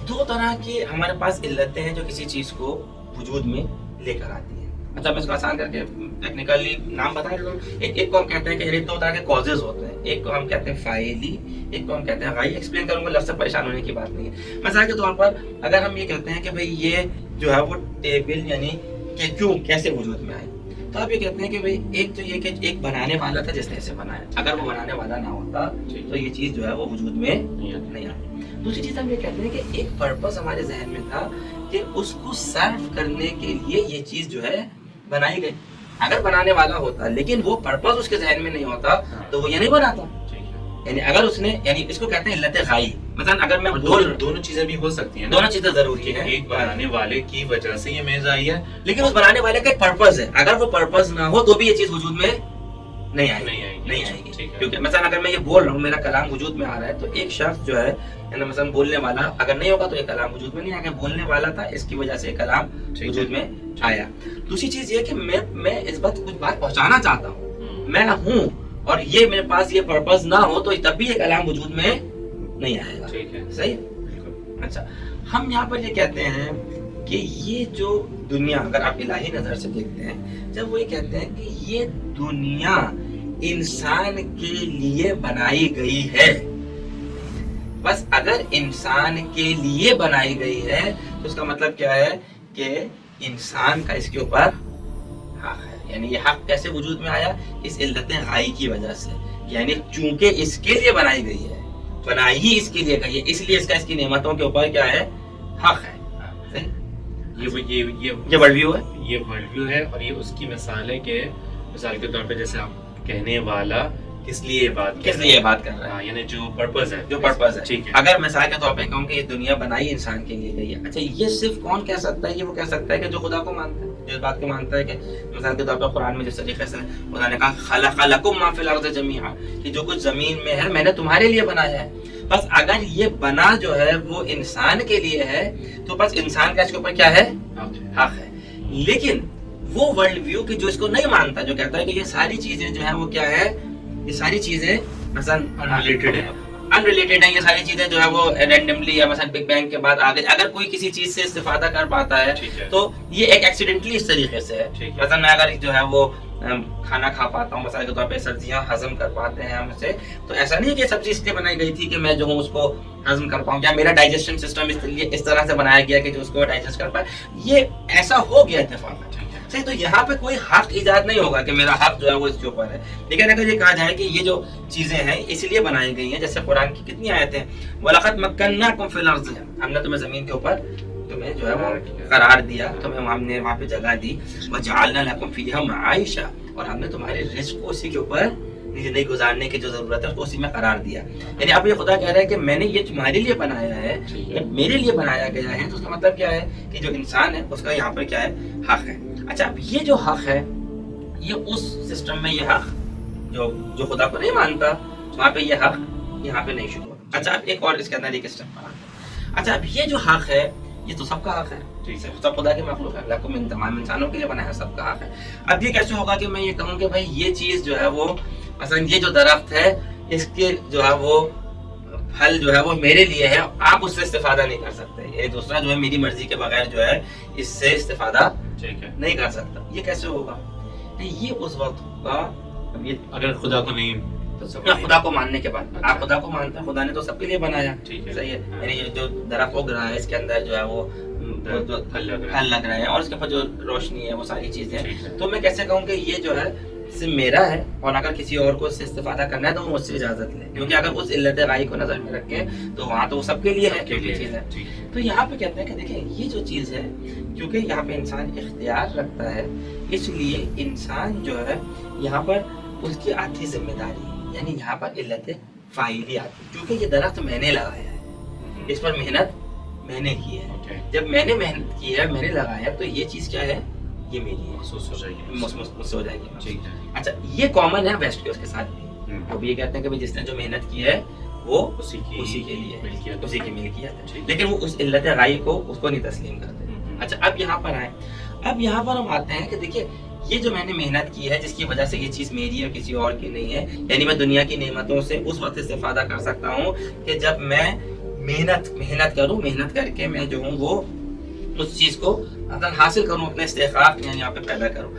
S2: دو طرح کی ہمارے پاس علتیں ہیں جو کسی چیز کو وجود میں لے کر آتی ہیں. اچھا میں اس کو آسان کر کے ٹیکنیکلی نام بتائیں. ایک کو ہم کہتے ہیں کہ یعنی دو طرح کے کازز ہوتے ہیں، ایک کو ہم کہتے ہیں فاعلی، ایک کو ہم کہتے ہیں غائی. ایکسپلین کروں گا، لفظ سے پریشان ہونے کی بات نہیں ہے. مثال کے طور پر اگر ہم یہ کہتے ہیں کہ بھئی یہ جو ہے وہ ٹیبل یعنی کہ کیوں کیسے وجود میں آئی، تو آپ یہ کہتے ہیں کہ بھئی ایک تو یہ کہ ایک بنانے والا تھا جس نے اسے بنایا، اگر وہ بنانے والا نہ ہوتا تو یہ چیز جو ہے وہ وجود میں نہیں آتی. دوسری چیز ہم یہ کہتے ہیں کہ ایک پرپس ہمارے ذہن میں تھا کہ اس کو سرو کرنے کے لیے یہ چیز جو ہے بنائی گئی. اگر بنانے والا ہوتا لیکن وہ پرپس اس کے ذہن میں نہیں ہوتا تو وہ یہ نہیں بناتا. یعنی اگر اس نے یعنی اس کو کہتے ہیں علت غائی. مثلا اگر میں
S1: دونوں چیزیں بھی ہو سکتی ہیں،
S2: دونوں چیزیں ضروری ہیں.
S1: ایک بنانے والے کی وجہ سے یہ میز آئی ہے،
S2: لیکن اس بنانے والے کا ایک پرپس ہے. اگر وہ پرپس نہ ہو تو بھی یہ چیز وجود میں نہیں آئے گی. کیونکہ مثلا اگر میں یہ بول رہا ہوں میرا کلام وجود میں آ رہا ہے، تو ایک شخص جو ہے مثلا بولنے والا اگر نہیں ہوگا تو یہ کلام وجود میں نہیں آئے گا. بولنے والا تھا، اس کی وجہ سے یہ کلام وجود میں آیا. دوسری چیز یہ کہ میں اس بات کچھ بات پہنچانا چاہتا ہوں، میں ہوں، اور یہ میرے پاس یہ پرپس نہ ہو تو تب بھی یہ کلام وجود میں نہیں آئے گا. صحیح. اچھا ہم یہاں پر یہ کہتے ہیں کہ یہ جو دنیا اگر آپ الہی نظر سے دیکھتے ہیں، جب وہ یہ کہتے ہیں کہ یہ دنیا انسان کے لیے بنائی گئی ہے، بس اگر انسان کے لیے بنائی گئی ہے تو اس کا مطلب کیا ہے کہ انسان کا اس کے اوپر حق ہے. یعنی یہ حق کیسے وجود میں آیا؟ اس علت غائی کی وجہ سے. یعنی چونکہ اس کے لیے بنائی گئی ہے، بنائی ہی اس کے لیے گئی ہے، اس لیے اس کا اس کی نعمتوں کے اوپر کیا ہے؟ حق ہے. یہ ورلڈ ویو ہے،
S1: یہ ورلڈ ویو ہے. اور یہ اس کی مثال ہے کہ مثال کے طور پہ جیسے آپ کہنے والا کس لیے یہ بات
S2: کس لیے یہ بات کر رہا ہے،
S1: یعنی جو پرپز ہے،
S2: جو پرپز ہے.
S1: ٹھیک ہے.
S2: اگر مثال کے طور پہ کہوں کہ یہ دنیا بنائی انسان کے لیے گئی ہے، اچھا یہ صرف کون کہہ سکتا ہے؟ یہ وہ کہہ سکتا ہے کہ جو خدا کو مانتا ہے، جو اس بات کو مانتا ہے کہ مثال کے طور پہ قرآن میں جس طریقے سے خدا نے کہا خلق لکم ما فی الارض جمیعا، کہ جو کچھ زمین میں ہے میں نے تمہارے لیے بنایا ہے. بس اگر یہ بنا جو ہے وہ انسان کے لیے ہے تو بس انسان کا اس کے اوپر کیا ہے؟ حق ہے. لیکن وہ ورلڈ ویو کہ جو اس کو نہیں مانتا، جو کہتا ہے کہ یہ ساری چیزیں جو ہیں وہ کیا ہے، یہ ساری چیزیں مثلا انریلیٹڈ ہیں، یہ ساری چیزیں جو ہے وہ رینڈملی یا مثلا بگ بینگ کے بعد آگے اگر کوئی کسی چیز سے استفادہ کر پاتا ہے تو یہ ایک ایکسیڈنٹلی اس طریقے سے ہے. مثلا میں اگر جو ہے وہ کھانا کھا پاتا ہوں، مثال کے طور پہ سبزیاں ہضم کر پاتے ہیں ہم سے، تو ایسا نہیں ہے کہ سبزی اس لیے بنائی گئی تھی کہ میں جو ہوں اس کو ہضم کر پاؤں، یا میرا ڈائجیشن سسٹم اس طرح سے بنایا گیا کہ جو اس کو ڈائجسٹ کر پائے. یہ ایسا ہو گیا اتفاق صحیح. تو یہاں پہ کوئی حق ایجاد نہیں ہوگا کہ میرا حق جو ہے وہ اس کے اوپر ہے. لیکن اگر یہ کہا جائے کہ یہ جو چیزیں ہیں اس لیے بنائی گئی ہیں، جیسے قرآن کی کتنی آیتیں وَلَقَدْ مَكَّنَّاكُمْ فِي الْأَرْضِ، ہم نے تمہیں زمین کے اوپر تمہیں جو ہے وہ قرار دیا، تمہیں ہم نے وہاں پہ جگہ دی. وَجَعَلْنَا لَكُمْ فِيهَا مَعَائِشَ، اور ہم نے تمہارے رزق کو اسی کے اوپر زندگی گزارنے کی جو ضرورت ہے اس کو اسی میں قرار دیا. یعنی اب یہ خدا کہہ رہا ہے کہ میں نے یہ تمہارے لیے بنایا ہے، میرے لیے بنایا گیا ہے. تو اس کا مطلب کیا ہے کہ جو انسان ہے اس کا یہاں پر کیا ہے؟ حق ہے. اچھا اب یہ جو حق ہے، یہ اس سسٹم میں یہ حق جو خدا کو نہیں مانتا وہاں پہ یہ حق یہاں پہ نہیں شروع ہوتا. اچھا اب ایک اور اس کے اندر ایک اسٹیپ آتا ہے. اچھا اب یہ جو حق ہے یہ تو سب کا حق ہے، سب خدا کے مخلوق ہے، اللہ کو تمام انسانوں کے لیے بنایا ہے، سب کا حق ہے. اب یہ کیسے ہوگا کہ میں یہ کہوں کہ بھائی یہ چیز جو ہے وہ مثلا یہ جو درخت ہے اس کے جو ہے وہ پھل جو ہے وہ میرے لیے ہے، آپ اس سے استفادہ نہیں کر سکتے، یہ دوسرا جو ہے میری مرضی کے بغیر جو ہے اس سے استفادہ نہیں کر سکتا. یہ کیسے ہوگا؟ یہ اس وقت ہوگا
S1: اگر خدا کو نہیں،
S2: خدا کو ماننے کے بعد. آپ خدا کو مانتے ہیں، خدا نے تو سب کے لیے بنایا، صحیح ہے. یعنی یہ جو درخت اگ رہا ہے اس کے اندر جو ہے وہ پھل لگ رہے ہیں اور اس کے اوپر جو روشنی ہے وہ ساری چیزیں، تو میں کیسے کہوں کہ یہ جو ہے صرف میرا ہے، اور اگر کسی اور کو اس سے استفادہ کرنا ہے تو وہ مجھ سے اجازت لے، کیونکہ اگر اس علت غائی کو نظر میں رکھیں تو وہاں تو وہ سب کے لیے ہے یہ چیز ہے. تو یہاں پہ کہتے ہیں کہ دیکھیں یہ جو چیز ہے، کیونکہ یہاں پہ انسان اختیار رکھتا ہے، اس لیے انسان جو ہے یہاں پر اس کی آتی ذمہ داری، یعنی یہاں پر علت فاعلی آتی، کیونکہ یہ درخت میں نے لگایا ہے، اس پر محنت میں نے کی ہے. جب میں نے محنت کی ہے، میں نے لگایا، تو یہ چیز کیا ہے؟ یہ میری ہے، محسوس ہو جائے گی. اچھا یہ کامن ہے ویسٹ کے اس کے ساتھ بھی، وہ بھی یہ کہتے ہیں کہ جس نے جو محنت کی ہے وہ اسی کے لیے، اسی کی ملکیت ہے، لیکن وہ اس علت غائی کو اس کو نہیں تسلیم کرتے. اچھا اب یہاں پر آئیں، اب یہاں پر ہم آتے ہیں کہ دیکھیے یہ جو میں نے محنت کی ہے جس کی وجہ سے یہ چیز میری ہے کسی اور کی نہیں ہے، یعنی میں دنیا کی نعمتوں سے اس وقت استفادہ کر سکتا ہوں کہ جب میں محنت کروں، محنت کر کے میں جو ہوں وہ اس چیز کو اگر حاصل کروں، اپنے استحقاق یعنی یہاں پہ پیدا کروں.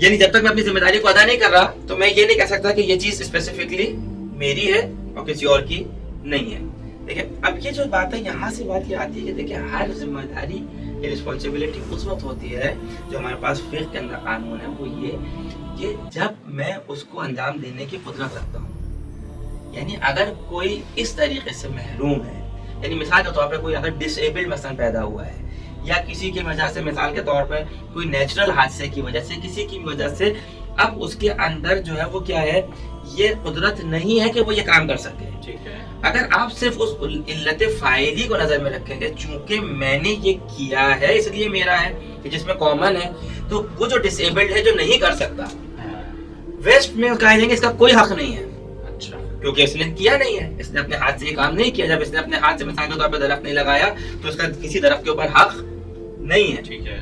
S2: یعنی جب تک میں اپنی ذمہ داری کو ادا نہیں کر رہا تو میں یہ نہیں کہہ سکتا کہ یہ چیز اسپیسیفکلی میری ہے اور کسی اور کی نہیں ہے. دیکھیں اب یہ جو بات ہے یہاں سے بات یہ آتی ہے کہ دیکھیں ہر ذمہ داری رسپانسبلٹی اس وقت ہوتی ہے جو ہمارے پاس فقہ کے اندر قانون ہے، وہ یہ کہ جب میں اس کو انجام دینے کی قدرت رکھتا ہوں. یعنی اگر کوئی اس طریقے سے محروم ہے، یعنی مثال کے طور پہ کوئی اگر ڈس ایبلڈ مثلا پیدا ہوا ہے، یا کسی کی وجہ سے مثال کے طور پہ کوئی نیچرل حادثے کی وجہ سے، کسی کی وجہ سے، اب اس کے اندر جو ہے وہ کیا ہے، یہ قدرت نہیں ہے کہ وہ یہ کام کر سکے. اگر آپ صرف اس علت فاعلی کو نظر میں رکھیں گے، چونکہ میں نے یہ کیا ہے اس لیے میرا ہے، جس میں کامن ہے، تو وہ جو ڈس ایبلڈ ہے جو نہیں کر سکتا، ویسٹ میں کہا جائیں گے اس کا کوئی حق نہیں ہے، کیونکہ اس نے کیا نہیں ہے، اس نے اپنے ہاتھ سے یہ کام نہیں کیا. جب اس نے اپنے ہاتھ سے مثال کے طور پہ درخت نہیں لگایا تو اس کا کسی درخت کے اوپر حق نہیں ہے. ٹھیک ہے.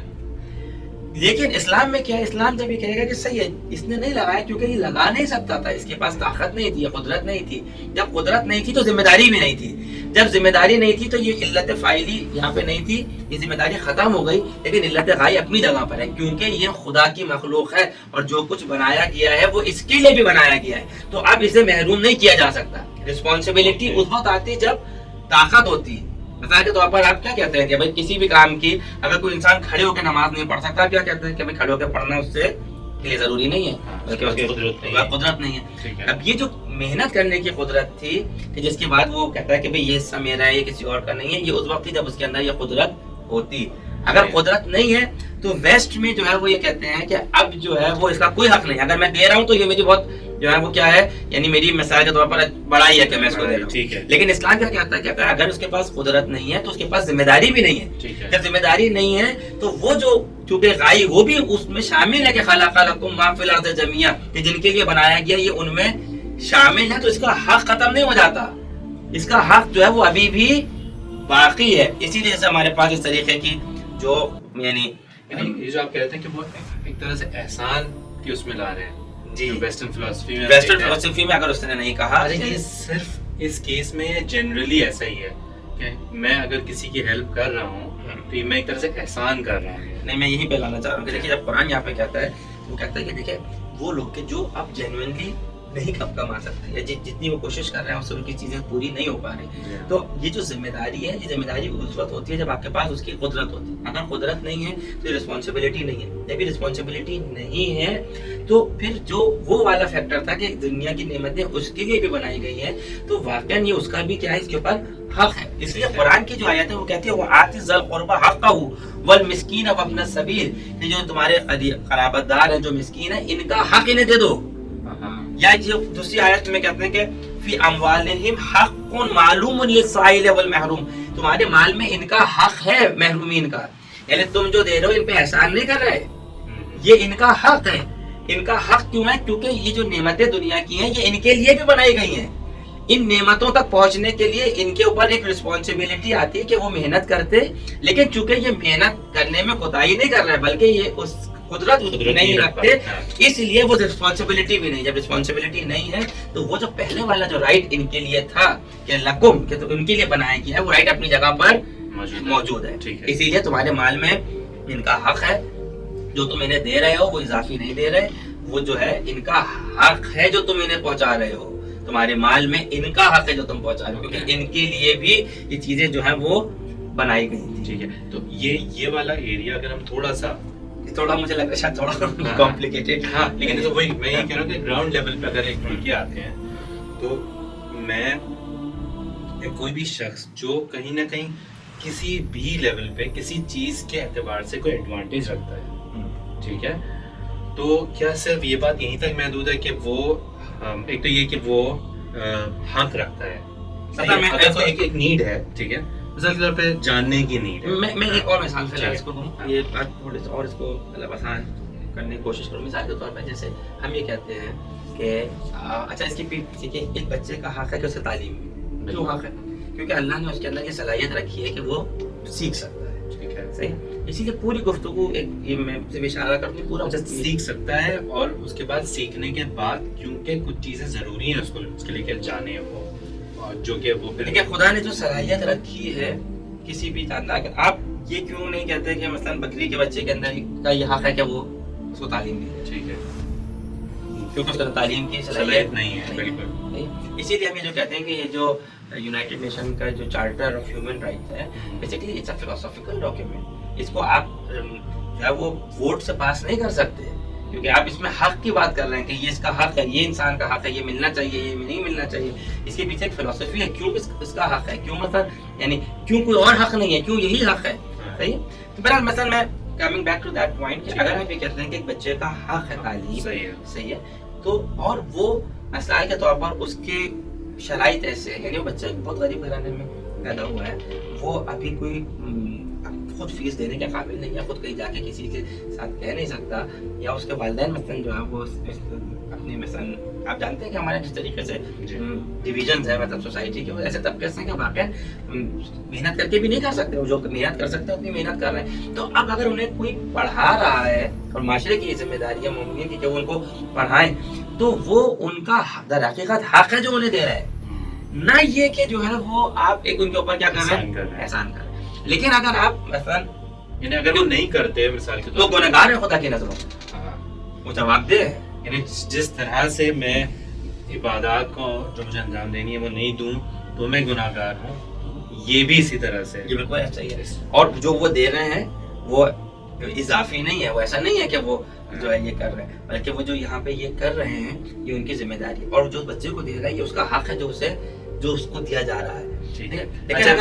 S2: لیکن اسلام میں کیا ہے، اسلام جب یہ کہے گا کہ صحیح ہے اس نے نہیں لگایا کیونکہ یہ لگا نہیں سکتا تھا، اس کے پاس طاقت نہیں تھی، قدرت نہیں تھی. جب قدرت نہیں تھی تو ذمہ داری بھی نہیں تھی، جب ذمہ داری نہیں تھی تو یہ علت فاعلی یہاں پہ نہیں تھی، یہ ذمہ داری ختم ہو گئی. لیکن علت غائی اپنی جگہ پر ہے، کیونکہ یہ خدا کی مخلوق ہے اور جو کچھ بنایا گیا ہے وہ اس کے لیے بھی بنایا گیا ہے، تو اب اسے محروم نہیں کیا جا سکتا. رسپانسبلٹی اس وقت آتی جب طاقت ہوتی ہے. مثال کے طور پر آپ کیا کہتے ہیں کہ بھائی کسی بھی کام کی اگر کوئی انسان کھڑے ہو کے نماز نہیں پڑھ سکتا، کیا کہتے ہیں کہ بھائی کھڑے ہو کے پڑھنا اس سے کے لیے ضروری نہیں ہے، بلکہ اس کی قدرت نہیں ہے. اب یہ جو محنت کرنے کی قدرت تھی کہ جس کے بعد وہ کہتا ہے کہ بھائی یہ حصہ میرا ہے، یہ کسی اور کا نہیں ہے، یہ اس وقت تھی جب اس کے اندر یہ قدرت ہوتی. اگر قدرت نہیں ہے تو ویسٹ میں جو ہے وہ یہ کہتے ہیں کہ اب جو ہے وہ اس کا کوئی حق نہیں. اگر میں دے رہا ہوں تو یہ میری بہت جو ہے وہ کیا ہے, یعنی میری مثال کے طور پر بڑائی ہے کہ میں اس کو دے رہا ہوں.
S1: ٹھیک ہے.
S2: لیکن اسلام کیا کہتا ہے, کہتا ہے اگر اس کے پاس قدرت نہیں ہے تو اس کے پاس ذمہ داری بھی نہیں ہے.
S1: ٹھیک ہے.
S2: جب ذمہ داری نہیں ہے تو وہ جو چونکہ غائی وہ بھی اس میں شامل ہے کہ خلق لکم ما فی الارض جمیعا, کہ جن کے لیے بنایا گیا یہ ان میں شامل ہے, تو اس کا حق ختم نہیں ہو جاتا, اس کا حق جو ہے وہ ابھی بھی باقی ہے. اسی لیے سے ہمارے پاس اس طریقے کی جو یعنی
S1: یہ جو آپ کہتے ہیں کہ وہ ایک طرح سے احسان کی اس میں لا رہے ہیں
S2: جی
S1: ویسٹرن فلسفی میں.
S2: ویسٹرن فلسفی میں اگر اس نے نہیں کہا,
S1: یہ صرف اس کیس میں جنرلی ایسا ہی ہے کہ میں اگر کسی کی ہیلپ کر رہا ہوں تو یہ میں ایک طرح سے احسان کر رہا ہوں.
S2: نہیں, میں یہی پہ لانا چاہ رہا ہوں کہ دیکھیے جب قرآن یہاں پہ کہتا ہے, وہ کہتا ہے کہ دیکھیں وہ لوگ کہ جو اب جینوئنلی نہیں کما سکتے یا جتنی وہ کوشش کر رہے ہیں اس سے ان کی چیزیں پوری نہیں ہو پا رہی, تو یہ جو ذمہ داری ہے, یہ ذمہ داری اس وقت ہوتی ہے جب آپ کے پاس اس کی قدرت ہوتی ہے. اگر قدرت نہیں ہے تو یہ رسپانسبلٹی نہیں ہے. جب یہ رسپانسبلٹی نہیں ہے تو پھر جو وہ والا فیکٹر تھا کہ دنیا کی نعمتیں اس کے لیے بھی بنائی گئی ہیں, تو واقعاً یہ اس کا بھی کیا ہے, اس کے اوپر حق ہے. اس لیے قرآن کی جو آیت ہے وہ کہتی ہے وہ آتی ذل قربہ حقہ والمسکین وابن السبیل, کہ جو تمہارے قرابت دار ہیں جو مسکین ہیں ان کا حق انہیں دے دو. یا جو دوسری آیت میں کہتے ہیں کہ فی اموالہم حق معلوم للسائل والمحروم, تمہارے مال میں ان کا حق ہے محرومین کا, یعنی تم جو دے رہے ہو ان پہ احسان نہیں کر رہے, یہ ان کا حق ہے. ان کا حق کیوں ہے, کیونکہ یہ جو نعمتیں دنیا کی ہیں یہ ان کے لیے بھی بنائی گئی ہیں. ان نعمتوں تک پہنچنے کے لیے ان کے اوپر ایک رسپانسبلٹی آتی ہے کہ وہ محنت کرتے, لیکن چونکہ یہ محنت کرنے میں کوتاہی نہیں کر رہا ہے بلکہ یہ اس قدرت نہیں رکھتے, اس لیے وہ رسپانسبلٹی بھی نہیں. جب رسپانسبلٹی نہیں ہے تو وہ جو پہلے والا جو رائٹ ان کے لیے تھا کہ لکم, کہ ان کے لیے بنایا گیا ہے, وہ رائٹ اپنی جگہ پر موجود ہے. اسی لیے تمہارے مال میں ان کا حق ہے, جو تم انہیں دے رہے ہو وہ اضافی نہیں دے رہے, وہ جو ہے ان کا حق ہے جو تم انہیں پہنچا رہے ہو. تمہارے مال میں ان کا حق ہے جو تم پہنچا رہے ہو, کیونکہ ان کے لیے بھی یہ چیزیں جو ہیں وہ بنائی گئی تھی.
S1: ٹھیک ہے. تو یہ والا ایریا اگر ہم
S2: تھوڑا مجھے لگ رہا ہے شاید تھوڑا کمپلیکیٹڈ,
S1: ہاں, لیکن تو وہی میں یہ کہہ رہا ہوں کہ گراؤنڈ لیول پہ اگر ایک ٹھیکے آتے ہیں تو میں کوئی بھی شخص جو کہیں نہ کہیں کسی بھی لیول پہ کسی چیز کے اعتبار سے کوئی ایڈوانٹیج رکھتا ہے, ٹھیک ہے, تو کیا صرف یہ بات یہیں تک محدود ہے کہ وہ ایک تو یہ کہ وہ حق رکھتا ہے, اگر ایک نیڈ ہے, ٹھیک ہے, مثال کے طور پہ جاننے کی نیڈ ہے.
S2: میں ایک اور مثال سے اس کو دوں, یہ بات تھوڑی سی اور اس کو مطلب آسان کرنے کی کوشش کروں. مثال کے طور پر جیسے ہم یہ کہتے ہیں کہ اچھا اس کی پیچھے کہ ایک بچے کا حق ہے کہ اسے تعلیم ملے. کیوں حق ہے؟ کیونکہ اللہ نے اس کے اندر یہ صلاحیت رکھی ہے کہ وہ سیکھ سکتا ہے. ٹھیک ہے, صحیح. اسی لیے پوری گفتگو ایک یہ میں صرف اشارہ کروں پورا
S1: سیکھ سکتا ہے, اور اس کے بعد سیکھنے کے بعد کیونکہ کچھ چیزیں ضروری ہیں اس کے لیے کہ جانے وہ, جو کہ وہ
S2: لیکن خدا نے جو صلاحیت رکھی ہے کسی بھی جاندار, آپ یہ کیوں نہیں کہتے کہ مثلا بکری کے بچے کے اندر کا یہ حق ہے کہ وہ اس کو تعلیم دے. ٹھیک ہے, کیونکہ اس کا تعلیم کی صلاحیت نہیں ہے. بالکل. اسی لیے ہم یہ جو کہتے ہیں کہ یہ جو یونائٹڈ نیشن کا جو چارٹر آف ہیومن رائٹس ہے, basically it's a philosophical document. اس کو آپ جو ہے وہ ووٹ سے پاس نہیں کر سکتے, کیونکہ آپ اس میں حق کی بات کر رہے ہیں کہ یہ اس کا حق ہے, یہ انسان کا حق ہے, یہ ملنا چاہیے, یہ نہیں ملنا چاہیے. اس کے پیچھے ایک فلسفی ہے, کیوں اس کا حق ہے, کیوں مثلا یعنی کیوں کوئی اور حق نہیں ہے, کیوں یہی حق ہے. صحیح. تو بہرحال مثلا میں coming back to that point کہ اگر ہم یہ کہتے ہیں کہ ایک بچے کا حق ہے تعلیم, صحیح ہے, تو اور وہ مسائل کے طور پر اس کے شرائط ایسے ہیں, یعنی وہ بچہ بہت غریب گھرانے میں پیدا ہوا ہے, وہ ابھی کوئی خود فیس دینے کے قابل نہیں ہے, خود کہیں جا کے کسی کے ساتھ کہہ نہیں سکتا, یا اس کے والدین مثلاً جو ہے وہ اپنے مثلاً آپ جانتے ہیں کہ ہمارے جس طریقے سے ڈویژنز ہیں مطلب سوسائٹی کے, ایسے طبقے سے کہ واقعا محنت کر کے بھی نہیں کر سکتے, وہ جو محنت کر سکتے ہیں اتنی محنت کر رہے ہیں. تو اب اگر انہیں کوئی پڑھا رہا ہے, اور معاشرے کی یہ ذمہ داری ہے مومنین کی کہ وہ ان کو پڑھائیں, تو وہ ان کا در حقیقت حق ہے جو انہیں دے رہا ہے, نہ یہ کہ جو ہے وہ آپ ایک ان کے اوپر کیا کر رہے ہیں, احسان کر رہے ہیں. لیکن اگر آپ مثلا
S1: یعنی اگر وہ نہیں کرتے مثال کے
S2: تو گنہگار ہیں خدا کی نظروں میں, وہ جواب دہ ہے.
S1: یعنی جس طرح سے میں عبادات کو جو مجھے انجام دینی ہے وہ نہیں دوں تو میں گناہگار ہوں, یہ بھی اسی طرح سے.
S2: یہ بالکل ایسا ہی ہے, اور جو وہ دے رہے ہیں وہ اضافی نہیں ہے, وہ ایسا نہیں ہے کہ وہ جو ہے یہ کر رہے ہیں, بلکہ وہ جو یہاں پہ یہ کر رہے ہیں یہ ان کی ذمہ داری ہے, اور جو بچے کو دے رہا ہے یہ اس کا حق ہے جو اس کو دیا جا رہا ہے.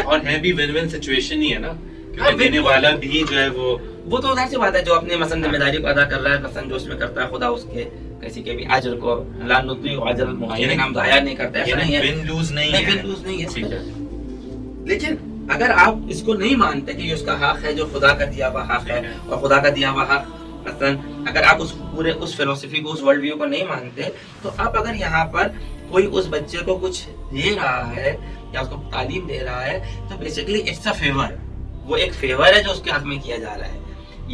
S1: اور ہے بھی ون ون سچویشن ہی ہے نا, کیونکہ دینے والا بھی جو ہے وہ
S2: وہ تو ظاہر سی بات ہے جو اپنے مثلا ذمہ داری کو ادا کر رہا ہے مثلا جو اس میں کرتا ہے خدا اس کے کسی کے بھی اجر کو لا نضيع اجر المحسنين ہم ضائع نہیں کرتے ایسا نہیں ہے
S1: ون لوز نہیں
S2: نہیں
S1: ہے.
S2: ون لوز نہیں
S1: ٹھیک
S2: ہے
S1: ہے.
S2: لیکن اگر آپ اس کو نہیں مانتے کہ یہ اس کا حق ہے جو خدا کا دیا ہوا حق ہے اور خدا کا دیا ہوا حق مثلا اگر آپ اس پورے اس فلسفی کو اس ورلڈ ویو کو نہیں مانتے تو آپ اگر یہاں پر کوئی اس بچے کو کچھ دے رہا ہے یا اس کو تعلیم دے رہا ہے تو بیسیکلی اٹس اے فیور وہ ایک فیور ہے جو اس کے حق میں کیا جا رہا ہے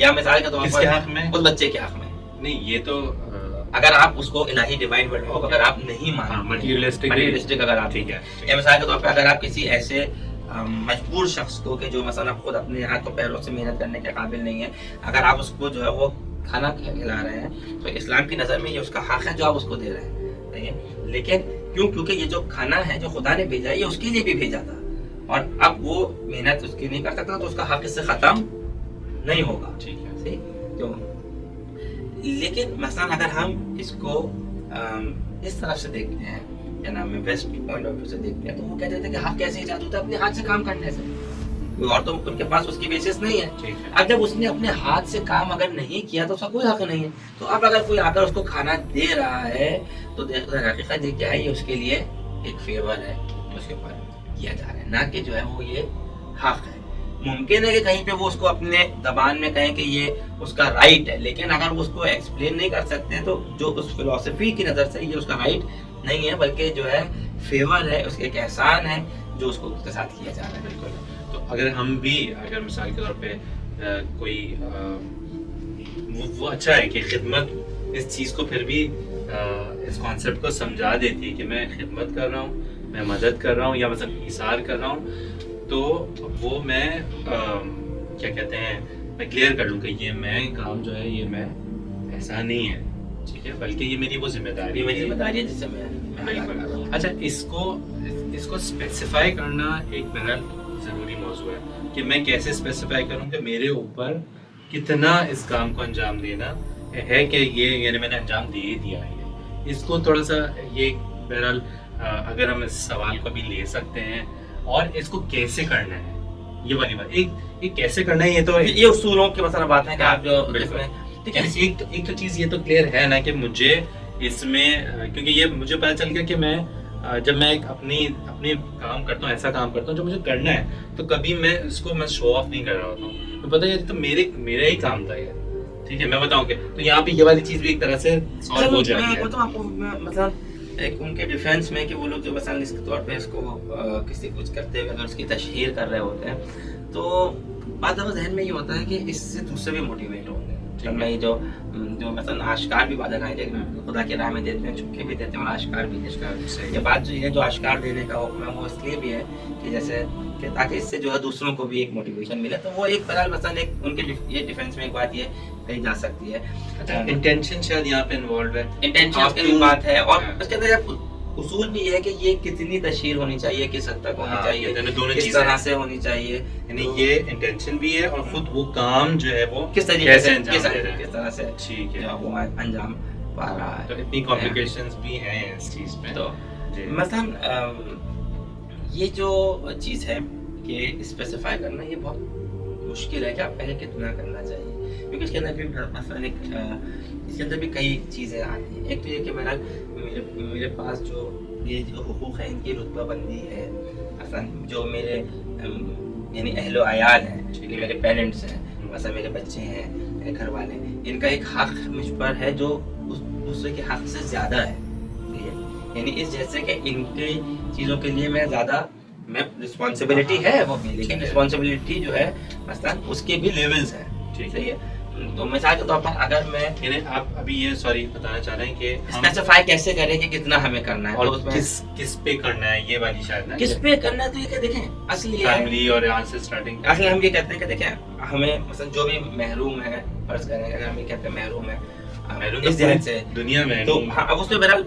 S2: یا مثال کے طور
S1: کس
S2: پر
S1: کے حق میں؟
S2: اس بچے کے حق میں
S1: نہیں یہ تو
S2: اگر آپ اس کو الہی ڈیوائن ورلڈ کو اگر آپ نہیں مانتے مٹیریلسٹک اگر آپ
S1: ٹھیک ہے.
S2: یا مثال کے طور پہ اگر آپ کسی ایسے مجبور شخص کو کہ جو مثلا خود اپنے ہاتھوں پیروں سے محنت کرنے کے قابل نہیں ہے اگر آپ اس کو جو ہے وہ کھانا کھلا رہے ہیں تو اسلام کی نظر میں یہ اس کا حق ہے جو آپ اس کو دے رہے ہیں صحیح ہے لیکن کیونکہ یہ جو کھانا ہے جو خدا نے بھیجا ہے یہ اس کے لیے بھی بھیجا تھا اور اب وہ محنت اس کی نہیں کر سکتا تو اس کا حق اس سے ختم نہیں ہوگا
S1: ٹھیک ہے.
S2: صحیح تو لیکن مثلا اگر ہم اس کو اس طرف سے دیکھتے ہیں کیا نام ہے ویسٹ پوائنٹ آف ویو سے دیکھتے ہیں تو وہ کہتے تھے کہ حق کیسے ایجاد ہوتا ہے اپنے ہاتھ سے کام کرنے سے اور تو ان کے پاس اس کی بیسس نہیں ہے.
S1: ٹھیک ہے.
S2: اب جب اس نے اپنے ہاتھ سے کام اگر نہیں کیا تو اس کا کوئی حق نہیں ہے تو اب اگر کوئی آ کر اس کو کھانا دے رہا ہے تو حقیقت یہ کیا ہے یہ اس کے لیے ایک فیور ہے اس کے اوپر کیا جا رہا ہے نہ کہ جو ہے وہ یہ حق ہے. ممکن ہے کہ کہیں پہ وہ اس کو اپنے زبان میں کہیں کہ یہ اس کا رائٹ ہے لیکن اگر وہ اس کو ایکسپلین نہیں کر سکتے تو جو اس فلسفی کی نظر سے یہ اس کا رائٹ نہیں ہے بلکہ جو ہے فیور ہے اس کے ایک احسان ہے جو اس کو اس کے ساتھ کیا جا رہا ہے.
S1: بالکل. تو اگر ہم بھی اگر مثال کے طور پہ کوئی وہ اچھا ہے کہ خدمت اس چیز کو پھر بھی اس کانسیپٹ کو سمجھا دیتی ہے کہ میں خدمت کر رہا ہوں میں مدد کر رہا ہوں یا مثلا ایثار کر رہا ہوں تو وہ میں کیا کہتے ہیں میں کلیئر کر لوں کہ یہ میں کام جو ہے یہ میں ایسا نہیں ہے ٹھیک ہے بلکہ یہ میری وہ ذمہ داری
S2: یہ میری ذمہ داری ہے جس سے میں
S1: بالکل. اچھا اس کو اسپیسیفائی کرنا ایک بہرحال ضروری موضوع ہے کہ میں کیسے اسپیسیفائی کروں کہ میرے اوپر کتنا اس کام کو انجام دینا ہے کہ یہ یعنی میں نے انجام دے ہی دیا ہے. اس کو تھوڑا سا یہ بہرحال اگر ہم اس سوال کو بھی لے سکتے ہیں اور اس کو کیسے کرنا ہے یہ والی بات ایک کیسے کرنا ہے یہ تو
S2: یہ اصولوں کی مثلا بات ہے کہ آپ جو
S1: ایک تو چیز یہ تو کلیئر ہے نا کہ مجھے اس میں کیونکہ یہ مجھے پتا چل گیا کہ میں جب میں اپنی کام کرتا ہوں ایسا کام کرتا ہوں جو مجھے کرنا ہے تو کبھی میں اس کو میں شو آف نہیں کر رہا ہوتا ہوں تو پتہ یہ تو میرا ہی کام تھا یہ ٹھیک ہے میں بتاؤں کہ تو یہاں پہ یہ والی چیز بھی ایک طرح سے سالو ہو جاتی ہے.
S2: میں آپ کو مثلا ایک ان کے ڈیفینس میں کہ وہ لوگ جو مثلا اس کے طور پہ اس کو کسی کچھ کرتے ہوئے اگر اس کی تشہیر کر رہے ہوتے ہیں تو بعض دفعہ ذہن میں یہ ہوتا ہے کہ اس سے دوسرے بھی موٹیویٹ ہوتے ہیں. میں جو مثلا آشکار بھی بات ہے خدا کی راہ میں دیتے ہیں چھپکے بھی دیتے ہیں اور آشکار بھی دیتے ہیں. یہ بات جو ہے جو آشکار دینے کا حکم ہے وہ اس لیے بھی ہے کہ جیسے کہ تاکہ اس سے جو ہے دوسروں کو بھی ایک موٹیویشن ملے تو وہ ایک طرح مثلا ایک ان کے یہ ڈیفینس میں ایک بات یہ کہی جا سکتی ہے.
S1: انٹینشن شاید یہاں پہ انوالوڈ ہے
S2: انٹینشن کی بات ہے اور اس کے اندر اصول بھی یہ ہے کہ یہ کتنی تشہیر ہونی چاہیے کس حد تک ہونی چاہیے کس طرح سے ہونی چاہیے
S1: یعنی یہ انٹینشن بھی ہے اور خود وہ کام جو ہے وہ
S2: کس طریقے سے
S1: کس
S2: طرح سے
S1: ٹھیک ہے
S2: وہ انجام پا رہا ہے.
S1: تو اتنی کمپلیکیشنز بھی ہیں اس چیز میں.
S2: تو مثلا یہ جو چیز ہے کہ اسپیسیفائی کرنا یہ بہت مشکل ہے کہ آپ پہلے کتنا کرنا چاہیے کیونکہ اس کے اندر بھی مثلا اس کے اندر بھی کئی چیزیں آتی ہیں. ایک تو یہ کہ میرے پاس جو یہ جو حقوق ہیں ان کی رتبہ بندی ہے مثلا جو میرے یعنی اہل و عیال ہیں میرے پیرنٹس ہیں مثلا میرے بچے ہیں میرے گھر والے ان کا ایک حق مجھ پر ہے جو دوسرے کے حق سے زیادہ ہے. یعنی اس جیسے کہ ان کی چیزوں کے لیے میں زیادہ میں رسپانسبلٹی ہے وہ بھی لیکن رسپانسبلٹی جو ہے مثلا اس کے بھی لیولز ہیں. ٹھیک ہے تو مثال کے طور پر اگر میں
S1: یعنی آپ ابھی یہ سوری بتانا چاہ رہے ہیں کہ
S2: اسپیسیفائی کیسے کریں کہ کتنا ہمیں کرنا ہے
S1: اور کس پہ کرنا ہے یہ والی شاید نا
S2: کس پہ کرنا ہے تو یہ کہ دیکھیں اصل یہ
S1: فیملی اور یہاں سے اسٹارٹنگ
S2: اصل ہم یہ کہتے ہیں کہ دیکھیں ہمیں مثلا جو بھی محروم ہے فرض کریں اگر ہم یہ کہتے ہیں محروم ہے اس ذہن سے
S1: دنیا میں
S2: تو اب اس میں بہرحال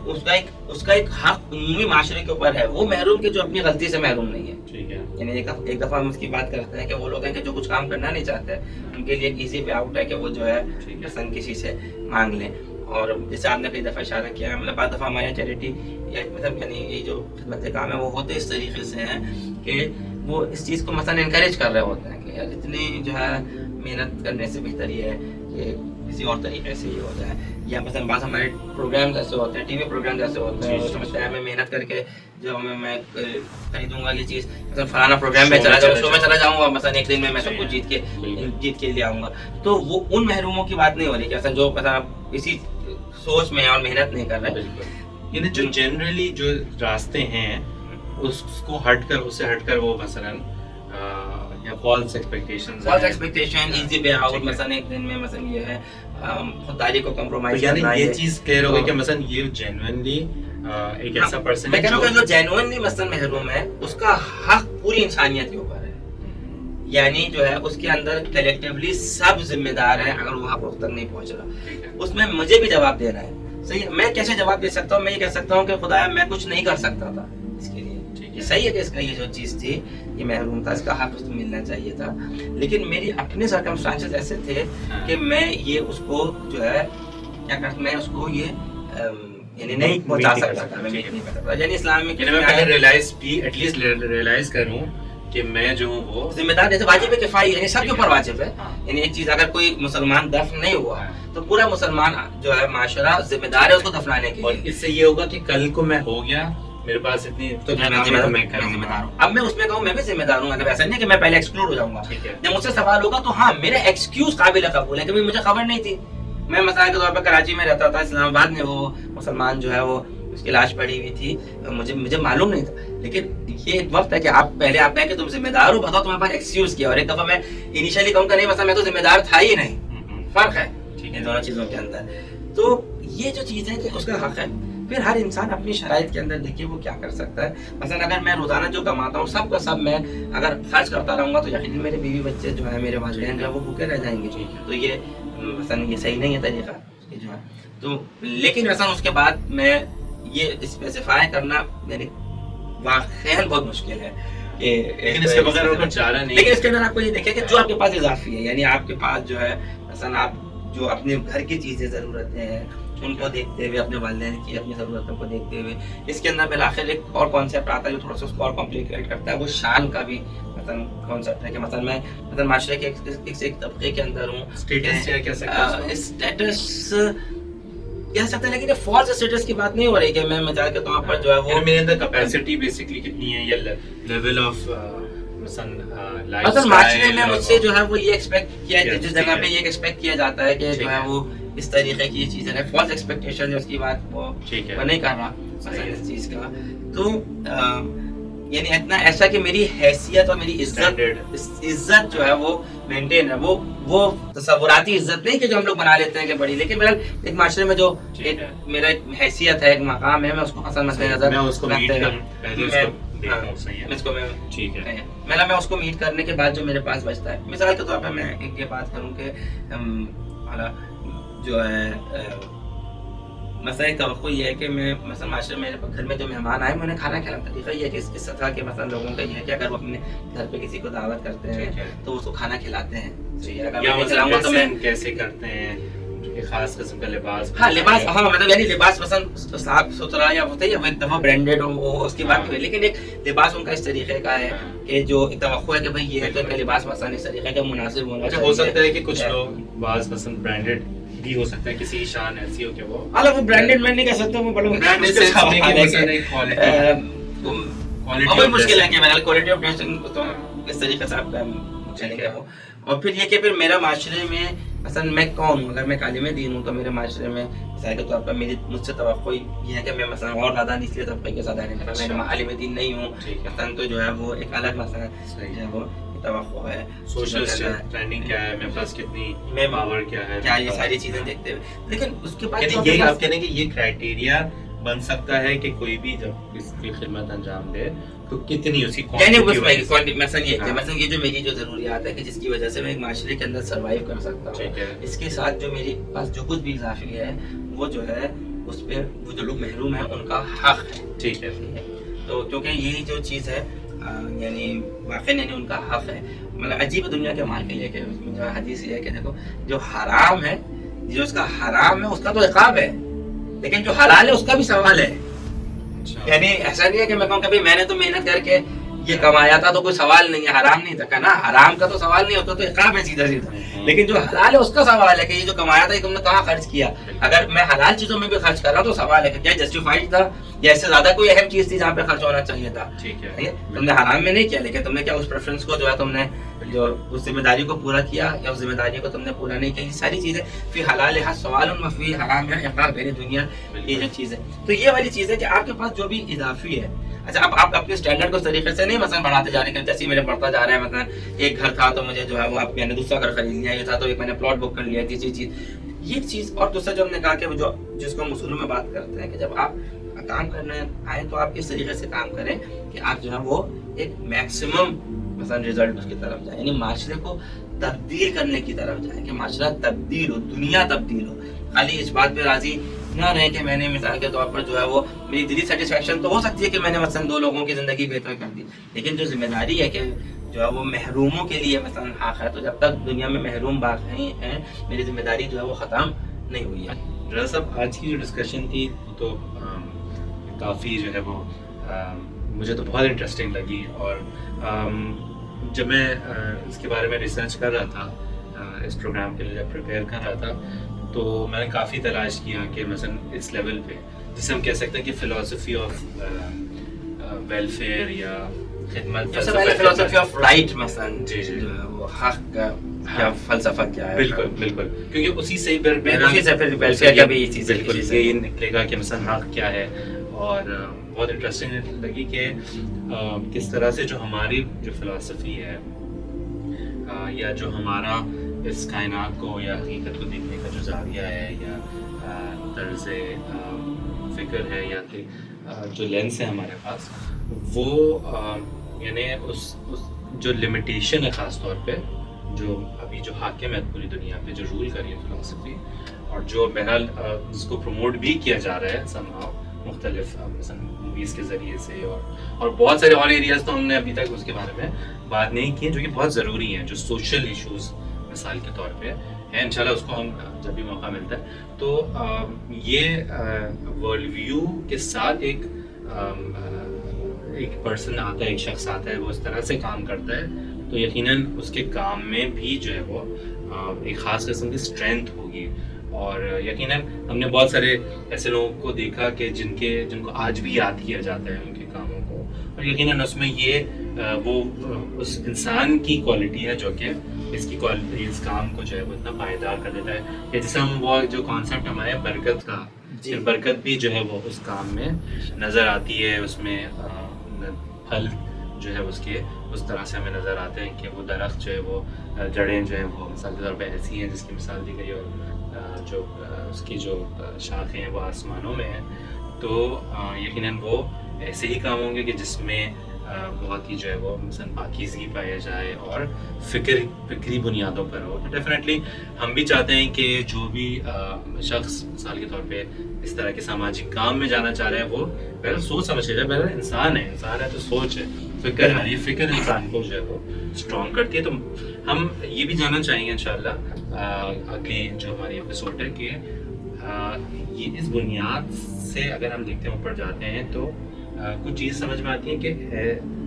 S2: اس کا ایک حق عمومی معاشرے کے اوپر ہے وہ محروم کے جو اپنی غلطی سے محروم نہیں ہے. ٹھیک ہے یعنی ایک دفعہ ہم اس کی بات کرتے ہیں کہ وہ لوگ ہیں کہ جو کچھ کام کرنا نہیں چاہتے ان کے لیے ایک ایزی وے آؤٹ ہے کہ وہ جو ہے مثلا کسی سے مانگ لیں. اور جیسے آپ نے کئی دفعہ اشارہ کیا ہے مطلب بعض دفعہ ہمارے چیریٹی یا مطلب یعنی یہ جو خدمت کام ہے وہ ہوتے اس طریقے سے ہیں کہ وہ اس چیز کو مثلا انکریج کر رہے ہوتے ہیں کہ یار اتنی جو ہے محنت کرنے سے بہتر یہ ہے کہ کسی اور طریقے سے یہ ہو جائے. یا مثلا بعض ہمارے پروگرامز ایسے ہوتے ہیں, ٹی وی پروگرامز ایسے ہوتے ہیں, سمجھتے ہیں میں محنت کر کے جو میں خریدوں گا یہ چیز, مثلا فلانا پروگرام میں چلا جاؤں, شو میں چلا جاؤں گا, مثلا ایک دن میں سب کچھ جیت کے لے آؤں گا. تو وہ ان محروموں کی بات نہیں ہو رہی کہ مثلا جو مثلا اسی سوچ میں اور محنت نہیں کر رہے.
S1: یعنی جو جنرلی جو راستے ہیں اس کو ہٹ کر وہ مثلاً false
S2: expectation easy way out, مثلا ایک دن میں مثلا یہ ہے خودداری کو کمپرومائز
S1: یعنی
S2: کرنا.
S1: یہ چیز کلیئر ہو گئی کہ مثلا یہ جینوینلی ایک ایسا پرسن
S2: میں
S1: ہے
S2: کہہ رہا ہوں کہ جو جینوئنلی مثلا محروم ہے اس کا حق پوری انسانیت کے اوپر ہے. یعنی جو ہے اس کے اندر کلیکٹیولی سب ذمہ دار ہیں اگر وہ حق وقت تک نہیں پہنچ رہا. اس میں مجھے بھی جواب دینا ہے. صحیح ہے, میں کیسے جواب دے سکتا ہوں؟ میں یہ کہہ سکتا ہوں کہ خدایا میں کچھ نہیں کر سکتا تھا اس کے لیے. یہ صحیح ہے کہ اس کا یہ جو چیز تھی یہ محروم تھا, اس کا حق اس کو ملنا چاہیے تھا, لیکن میری اپنے سرکمسٹانسز ایسے تھے کہ میں یہ اس کو جو ہے کیا کرتا, میں اس کو یہ یعنی نہیں پہنچا سکتا تھا. میں نہیں پتا, یعنی اسلام میں
S1: میں پہلے ایٹ لیسٹ ریئلائز کروں کہ میں جو ہوں وہ
S2: ذمہ دار جیسے واجب کفائی ہے, یعنی سب کے اوپر واجب ہے. یعنی ایک چیز اگر کوئی مسلمان دفن نہیں ہوا تو پورا مسلمان جو ہے معاشرہ ذمہ دار ہے اس کو دفنانے کے.
S1: اور اس سے یہ ہوگا کہ کل کو میں ہو گیا میرے پاس اتنی تو
S2: میں ذمہ دار ہوں. اب میں اس میں کہوں میں بھی ذمہ دار ہوں, اگر ایسا نہیں کہ میں پہلے ایکسکلوڈ ہو جاؤں گا. جب مجھ سے سوال ہوگا تو ہاں میرا ایکسکیوز قابل قبول ہے کہ مجھے خبر نہیں تھی. میں مثال کے طور پر کراچی میں رہتا تھا, اسلام آباد میں وہ مسلمان جو ہے وہ اس کی لاش پڑی ہوئی تھی, مجھے معلوم نہیں تھا. لیکن یہ ایک وقت ہے کہ آپ پہلے آپ کہیں کہ تم ذمہ دار ہو, بتاؤ تمہارے پاس ایکسکیوز کیا. اور ایک دفعہ میں انیشلی کہوں کہ نہیں مثلا میں تو ذمہ دار تھا ہی نہیں. فرق ہے ان دونوں چیزوں کے اندر. تو یہ جو چیز ہے کہ اس کا حق ہے. پھر ہر انسان اپنی شرائط کے اندر دیکھیے وہ کیا کر سکتا ہے. مثلا اگر میں روزانہ جو کماتا ہوں سب کا سب میں اگر خرچ کرتا رہوں گا تو یقیناً میرے بیوی بچے جو ہے میرے والدین جو ہے وہ بھوکے رہ جائیں گے. تو یہ مثلا یہ صحیح نہیں ہے طریقہ جو ہے. تو لیکن مثلا اس کے بعد میں یہ اسپیسیفائی کرنا یعنی واقعاً بہت مشکل ہے
S1: لیکن اس کے بغیر اور چارہ نہیں.
S2: لیکن اس کے اندر آپ کو یہ دیکھیں کہ جو آپ کے پاس اضافی ہے, یعنی آپ کے پاس جو ہے مثلا آپ جو اپنے گھر کی چیزیں ضرورتیں ہیں ان کو دیکھتے ہوئے, اپنے والدین کی اپنی ضرورتوں کو دیکھتے ہوئے, اس کے اندر بالآخر ایک اور کانسیپٹ آتا ہے جو تھوڑا سا اس کو اور کمپلیکیٹ کرتا ہے. وہ شان کا بھی مثلا کانسیپٹ ہے کہ مثلا میں مثلا معاشرے کے ایک طبقے کے اندر ہوں. اسٹیٹس کہہ سکتے ہیں, لیکن یہ فالس اسٹیٹس کی بات نہیں ہو رہی کہ میں مثال کے طور پر جو ہے وہ
S1: میرے اندر کیپیسٹی بیسیکلی کتنی ہے یا لیول آف
S2: مثلا معاشرے میں مجھ سے جو ہے وہ یہ ایکسپیکٹ کیا جس جگہ پہ یہ ایکسپیکٹ کیا جاتا ہے کہ جو ہے وہ اس طریقے کی یہ چیزیں ہیں. فالس ایکسپیکٹیشن اس کی بات وہ نہیں کر رہا مثلا اس چیز کا. تو یعنی اتنا ایسا کہ میری حیثیت اور میری عزت جو ہے وہ مینٹین ہے. وہ تصوراتی عزت نہیں کہ جو ہم لوگ بنا لیتے ہیں کہ بڑی, لیکن میرا ایک معاشرے میں جو میرا ایک حیثیت ہے, ایک مقام ہے, میں اس کو پسند مد نظر میں اس کو میٹ کرنے کے بعد جو میرے پاس بچتا ہے. مثال کے طور پر میں ایک یہ بات کروں کہ جو ہے مثلا ایک توقع یہ ہے کہ میں مثلا معاشرے میں گھر میں جو مہمان آئے میں انہیں کھانا کھلانا. طریقہ یہ ہے کہ اس سطح کے مثلا لوگوں کا یہ ہے کہ اگر وہ اپنے گھر پہ کسی کو دعوت کرتے ہیں تو اس کو کھانا کھلاتے ہیں.
S1: کیسے کرتے ہیں, خاص قسم کا لباس,
S2: ہاں لباس, ہاں مطلب یعنی لباس پسند صاف ستھرا یا ہوتا ہے وہ ایک دفعہ برانڈیڈ ہو اس کی بات کریں, لیکن ایک لباس ان کا اس طریقے کا ہے کہ جو ایک توقع ہے کہ بھائی یہ تو ان کا لباس مثلا اس طریقے کا مناسب ہونا چاہیے.
S1: ہو سکتا ہے کہ کچھ لوگ بعض پسند برانڈیڈ بھی ہو سکتا ہے, کسی شان ایسی ہو کہ وہ
S2: وہ برانڈیڈ میں نہیں کہہ سکتا, وہ بڑا مشکل ہے کہ میں کوالٹی آف ڈریسنگ تو اس طریقے سے آپ کا چلے گا. اور پھر یہ کہ پھر میرا معاشرے میں مثلا میں کون ہوں, اگر میں کالم دین ہوں تو میرے معاشرے میں مثال کے طور پر مجھ سے توقع یہ ہے کہ میں مثلا اور زیادہ نسلی طبقے کے ساتھ رہنے کا, میں عالم دین نہیں ہوں مثلا, تو جو ہے وہ ایک الگ مسئلہ جو ہے وہ توقع ہے.
S1: سوشل اسٹینڈنگ کیا ہے, میرے پاس کتنی پاور کیا ہے,
S2: کیا یہ ساری چیزیں دیکھتے ہوئے. لیکن اس کے بعد
S1: یہ آپ کہنے کہ یہ کرائٹیریا بن سکتا ہے کہ کوئی بھی جب اس کی خدمت انجام دے تو کتنی اسی
S2: مثلا یہ جو میری جو ضروریات ہے کہ جس کی وجہ سے میں ایک معاشرے کے اندر سروائیو کر سکتا ہوں, اس کے ساتھ جو میری پاس جو کچھ بھی اضافی ہے وہ جو ہے اس پہ وہ جو لوگ محروم ہیں ان کا حق ہے. ٹھیک ہے, تو کیونکہ یہی جو چیز ہے یعنی واقعی یعنی ان کا حق ہے. مطلب عجیب دنیا کے مال کے لیے کہ حدیث یہ ہے کہ دیکھو جو حرام ہے, جو اس کا حرام ہے اس کا تو عقاب ہے, لیکن جو حلال ہے اس کا بھی سوال ہے. یعنی ایسا نہیں ہے کہ میں کہوں کہ میں نے تو محنت کر کے یہ کمایا تھا تو کوئی سوال نہیں ہے، حرام نہیں تھا نا، حرام کا تو سوال نہیں ہوتا، تو عقاب ہے سیدھا سیدھا، لیکن جو حلال ہے اس کا سوال ہے کہ یہ جو کمایا تھا یہ تم نے کہاں خرچ کیا. اگر میں حلال چیزوں میں بھی خرچ کر رہا ہوں تو سوال ہے کہ کیا جسٹیفائڈ تھا یا اس سے زیادہ کوئی اہم چیز تھی جہاں پہ خرچ ہونا چاہیے تھا.
S1: ٹھیک ہے،
S2: تم نے حرام میں نہیں کیا، لیکن تم نے کیا اس پریفرنس کو جو ہے تم نے جو اس ذمہ داری کو پورا کیا یا اس ذمہ داری کو تم نے پورا نہیں کیا. یہ ساری چیزیں فی حلال ہے سوال و فی حرام ہے عقاب ہے دنیا، یہ جو چیز ہے. تو یہ والی چیز ہے کہ آپ کے پاس جو بھی اضافی ہے، اچھا آپ اپنے اسٹینڈرڈ کو اس طریقے سے نہیں مثلا بڑھاتے جا رہے ہیں، جیسے میرے بڑھتا جا رہا ہے، مثلا ایک گھر تھا تو مجھے جو ہے وہ آپ میں نے دوسرا گھر خرید لیا، یہ تھا تو ایک میں نے پلاٹ بک کر لیا، تیسری چیز یہ چیز. اور دوسرا جو ہم نے کہا کہ جو جس کو ہم اصولوں میں بات کرتے ہیں کہ جب آپ کام کرنے آئیں تو آپ اس طریقے سے کام کریں کہ آپ جو ہے وہ ایک میکسیمم مثلا ریزلٹ اس کی طرف جائیں، یعنی معاشرے کو تبدیل کرنے کی طرف جائیں کہ معاشرہ تبدیل ہو، دنیا تبدیل ہو. خالی اس بات پہ راضی نہ رہے کہ میں نے مثال کے طور پر جو ہے وہ میری دلی سیٹسفیکشن تو ہو سکتی ہے کہ میں نے مثلا 2 لوگوں کی زندگی بہتر کر دی، لیکن جو ذمہ داری ہے کہ جو ہے وہ محروموں کے لیے مثلا حق ہے، تو جب تک دنیا میں محروم باقی ہیں میری ذمہ داری جو ہے وہ ختم نہیں ہوئی ہے.
S1: ڈرا صاحب آج کی جو ڈسکشن تھی وہ تو کافی جو ہے وہ مجھے تو بہت انٹرسٹنگ لگی، اور جب میں اس کے بارے میں ریسرچ کر رہا تھا اس پروگرام کے لیے جب پریپیئر کر رہا تھا تو میں نے کافی تلاش کیا کہ مثلا اس لیول پہ جسے ہم کہہ سکتے ہیں کہ فلاسفی آف ویلفیئر یا خدمت،
S2: سب سے پہلے فلسفی آف رائٹ مثلا
S1: جی
S2: جو ہے وہ حق کا کیا فلسفہ کیا ہے.
S1: بالکل بالکل، کیونکہ اسی سے پھر
S2: ویلفیئر کا بھی چیز
S1: بالکل یہی نکلے گا کہ مثلا حق کیا ہے. اور بہت انٹرسٹنگ لگی کہ کس طرح سے جو ہماری جو فلسفی ہے یا جو ہمارا اس کائنات کو یا حقیقت کو دیکھنے کا جو زاویہ ہے یا طرز فکر ہے یا جو لینس ہے ہمارے پاس، وہ یعنی اس جو لمیٹیشن ہے خاص طور پہ جو ابھی جو حاکم ہے پوری دنیا پہ جو رول کر رہی ہے فلسفی، اور جو بہرحال اس کو پروموٹ بھی کیا جا رہا ہے somehow مختلف مثلا موویز کے ذریعے سے اور بہت سارے اور ایریاز تو ہم نے ابھی تک اس کے بارے میں بات نہیں کی جو کہ بہت ضروری ہیں، جو سوشل ایشوز مثال کے طور پہ ہیں. انشاءاللہ اس کو ہم جب بھی موقع ملتا ہے تو یہ ورلڈ ویو کے ساتھ ایک پرسن آتا ہے، ایک شخص آتا ہے، وہ اس طرح سے کام کرتا ہے تو یقیناً اس کے کام میں بھی جو ہے وہ ایک خاص قسم کی اسٹرینتھ ہوگی. اور یقیناً ہم نے بہت سارے ایسے لوگوں کو دیکھا کہ جن کو آج بھی یاد کیا جاتا ہے ان کے کاموں کو، اور یقیناً اس میں یہ وہ اس انسان کی کوالٹی ہے جو کہ اس کام کو جو ہے وہ اتنا پائیدار کر دیتا ہے کہ جسے ہم وہ جو کانسیپٹ ہمارے برکت کا، برکت بھی جو ہے وہ اس کام میں نظر آتی ہے، اس میں پھل جو ہے اس کے اس طرح سے ہمیں نظر آتے ہیں کہ وہ درخت جو ہے وہ جڑیں جو ہیں وہ مثال کے طور پہ ایسی ہیں جس کی مثال دی گئی، اور جو اس کی جو شاخیں ہیں وہ آسمانوں میں ہیں. تو یقیناً وہ ایسے ہی کام ہوں گے کہ جس میں بہت ہی جو ہے وہ مثلا پاکیزگی پایا جائے اور فکری بنیادوں پر ہو. تو ڈیفینیٹلی ہم بھی چاہتے ہیں کہ جو بھی شخص مثال کے طور پہ اس طرح کے سماجی کام میں جانا چاہ رہے ہیں وہ پہلے سوچ سمجھ جائے، پہلے انسان ہے تو سوچ ہے، فکر ہے، یہ فکر انسان کو جو ہے وہ اسٹرانگ کرتی ہے. تو ہم یہ بھی جاننا چاہیں گے انشاءاللہ اگلی جو ہماری ایپیسوڈ ہے کہ یہ اس بنیاد سے اگر ہم دیکھتے ہیں اوپر جاتے ہیں تو کچھ چیز سمجھ میں آتی ہے کہ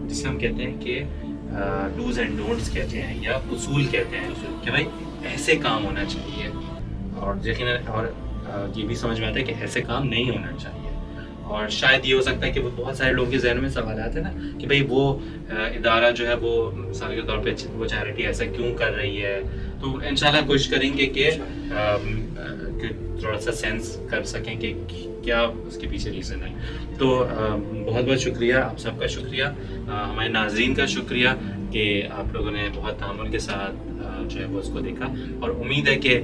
S1: جسے ہم کہتے ہیں کہ ڈوز اینڈ ڈونٹس کہتے ہیں یا اصول کہتے ہیں کہ بھائی ایسے کام ہونا چاہیے، اور یقیناً اور یہ بھی سمجھ میں آتا ہے کہ ایسے کام نہیں ہونا چاہیے. اور شاید یہ ہو سکتا ہے کہ وہ بہت سارے لوگوں کے ذہن میں سوالات ہیں نا کہ بھائی وہ ادارہ جو ہے وہ مثال کے طور پہ وہ چیریٹی ایسا کیوں کر رہی ہے. تو انشاءاللہ کوشش کریں گے کہ تھوڑا سا سینس کر سکیں کہ کیا اس کے پیچھے ریزن ہے. تو بہت بہت شکریہ، آپ سب کا شکریہ، ہمارے ناظرین کا شکریہ کہ آپ لوگوں نے بہت تحمل کے ساتھ جو ہے وہ اس کو دیکھا، اور امید ہے کہ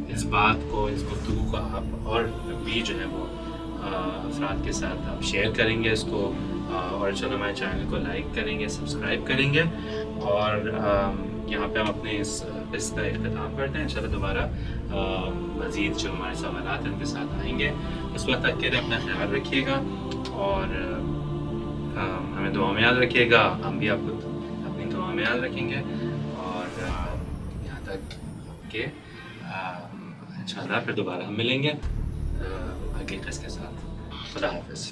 S1: اس بات کو، اس گفتگو کو آپ اور بھی جو ہے وہ افراد کے ساتھ آپ شیئر کریں گے اس کو، اور انشاءاللہ ہمارے چینل کو لائک کریں گے، سبسکرائب کریں گے. اور یہاں پہ ہم اپنے اس کا اختتام کرتے ہیں. انشاءاللہ دوبارہ مزید جو ہمارے سوالات ہیں ان کے ساتھ آئیں گے. اس وقت تک کے لیے اپنا خیال رکھیے گا اور ہمیں دعا میں یاد رکھیے گا، ہم بھی آپ کو اپنی دعا میں یاد رکھیں گے. اور یہاں تک کہ انشاءاللہ پھر دوبارہ ہم ملیں گے اگلی قسط کے ساتھ. خدا حافظ.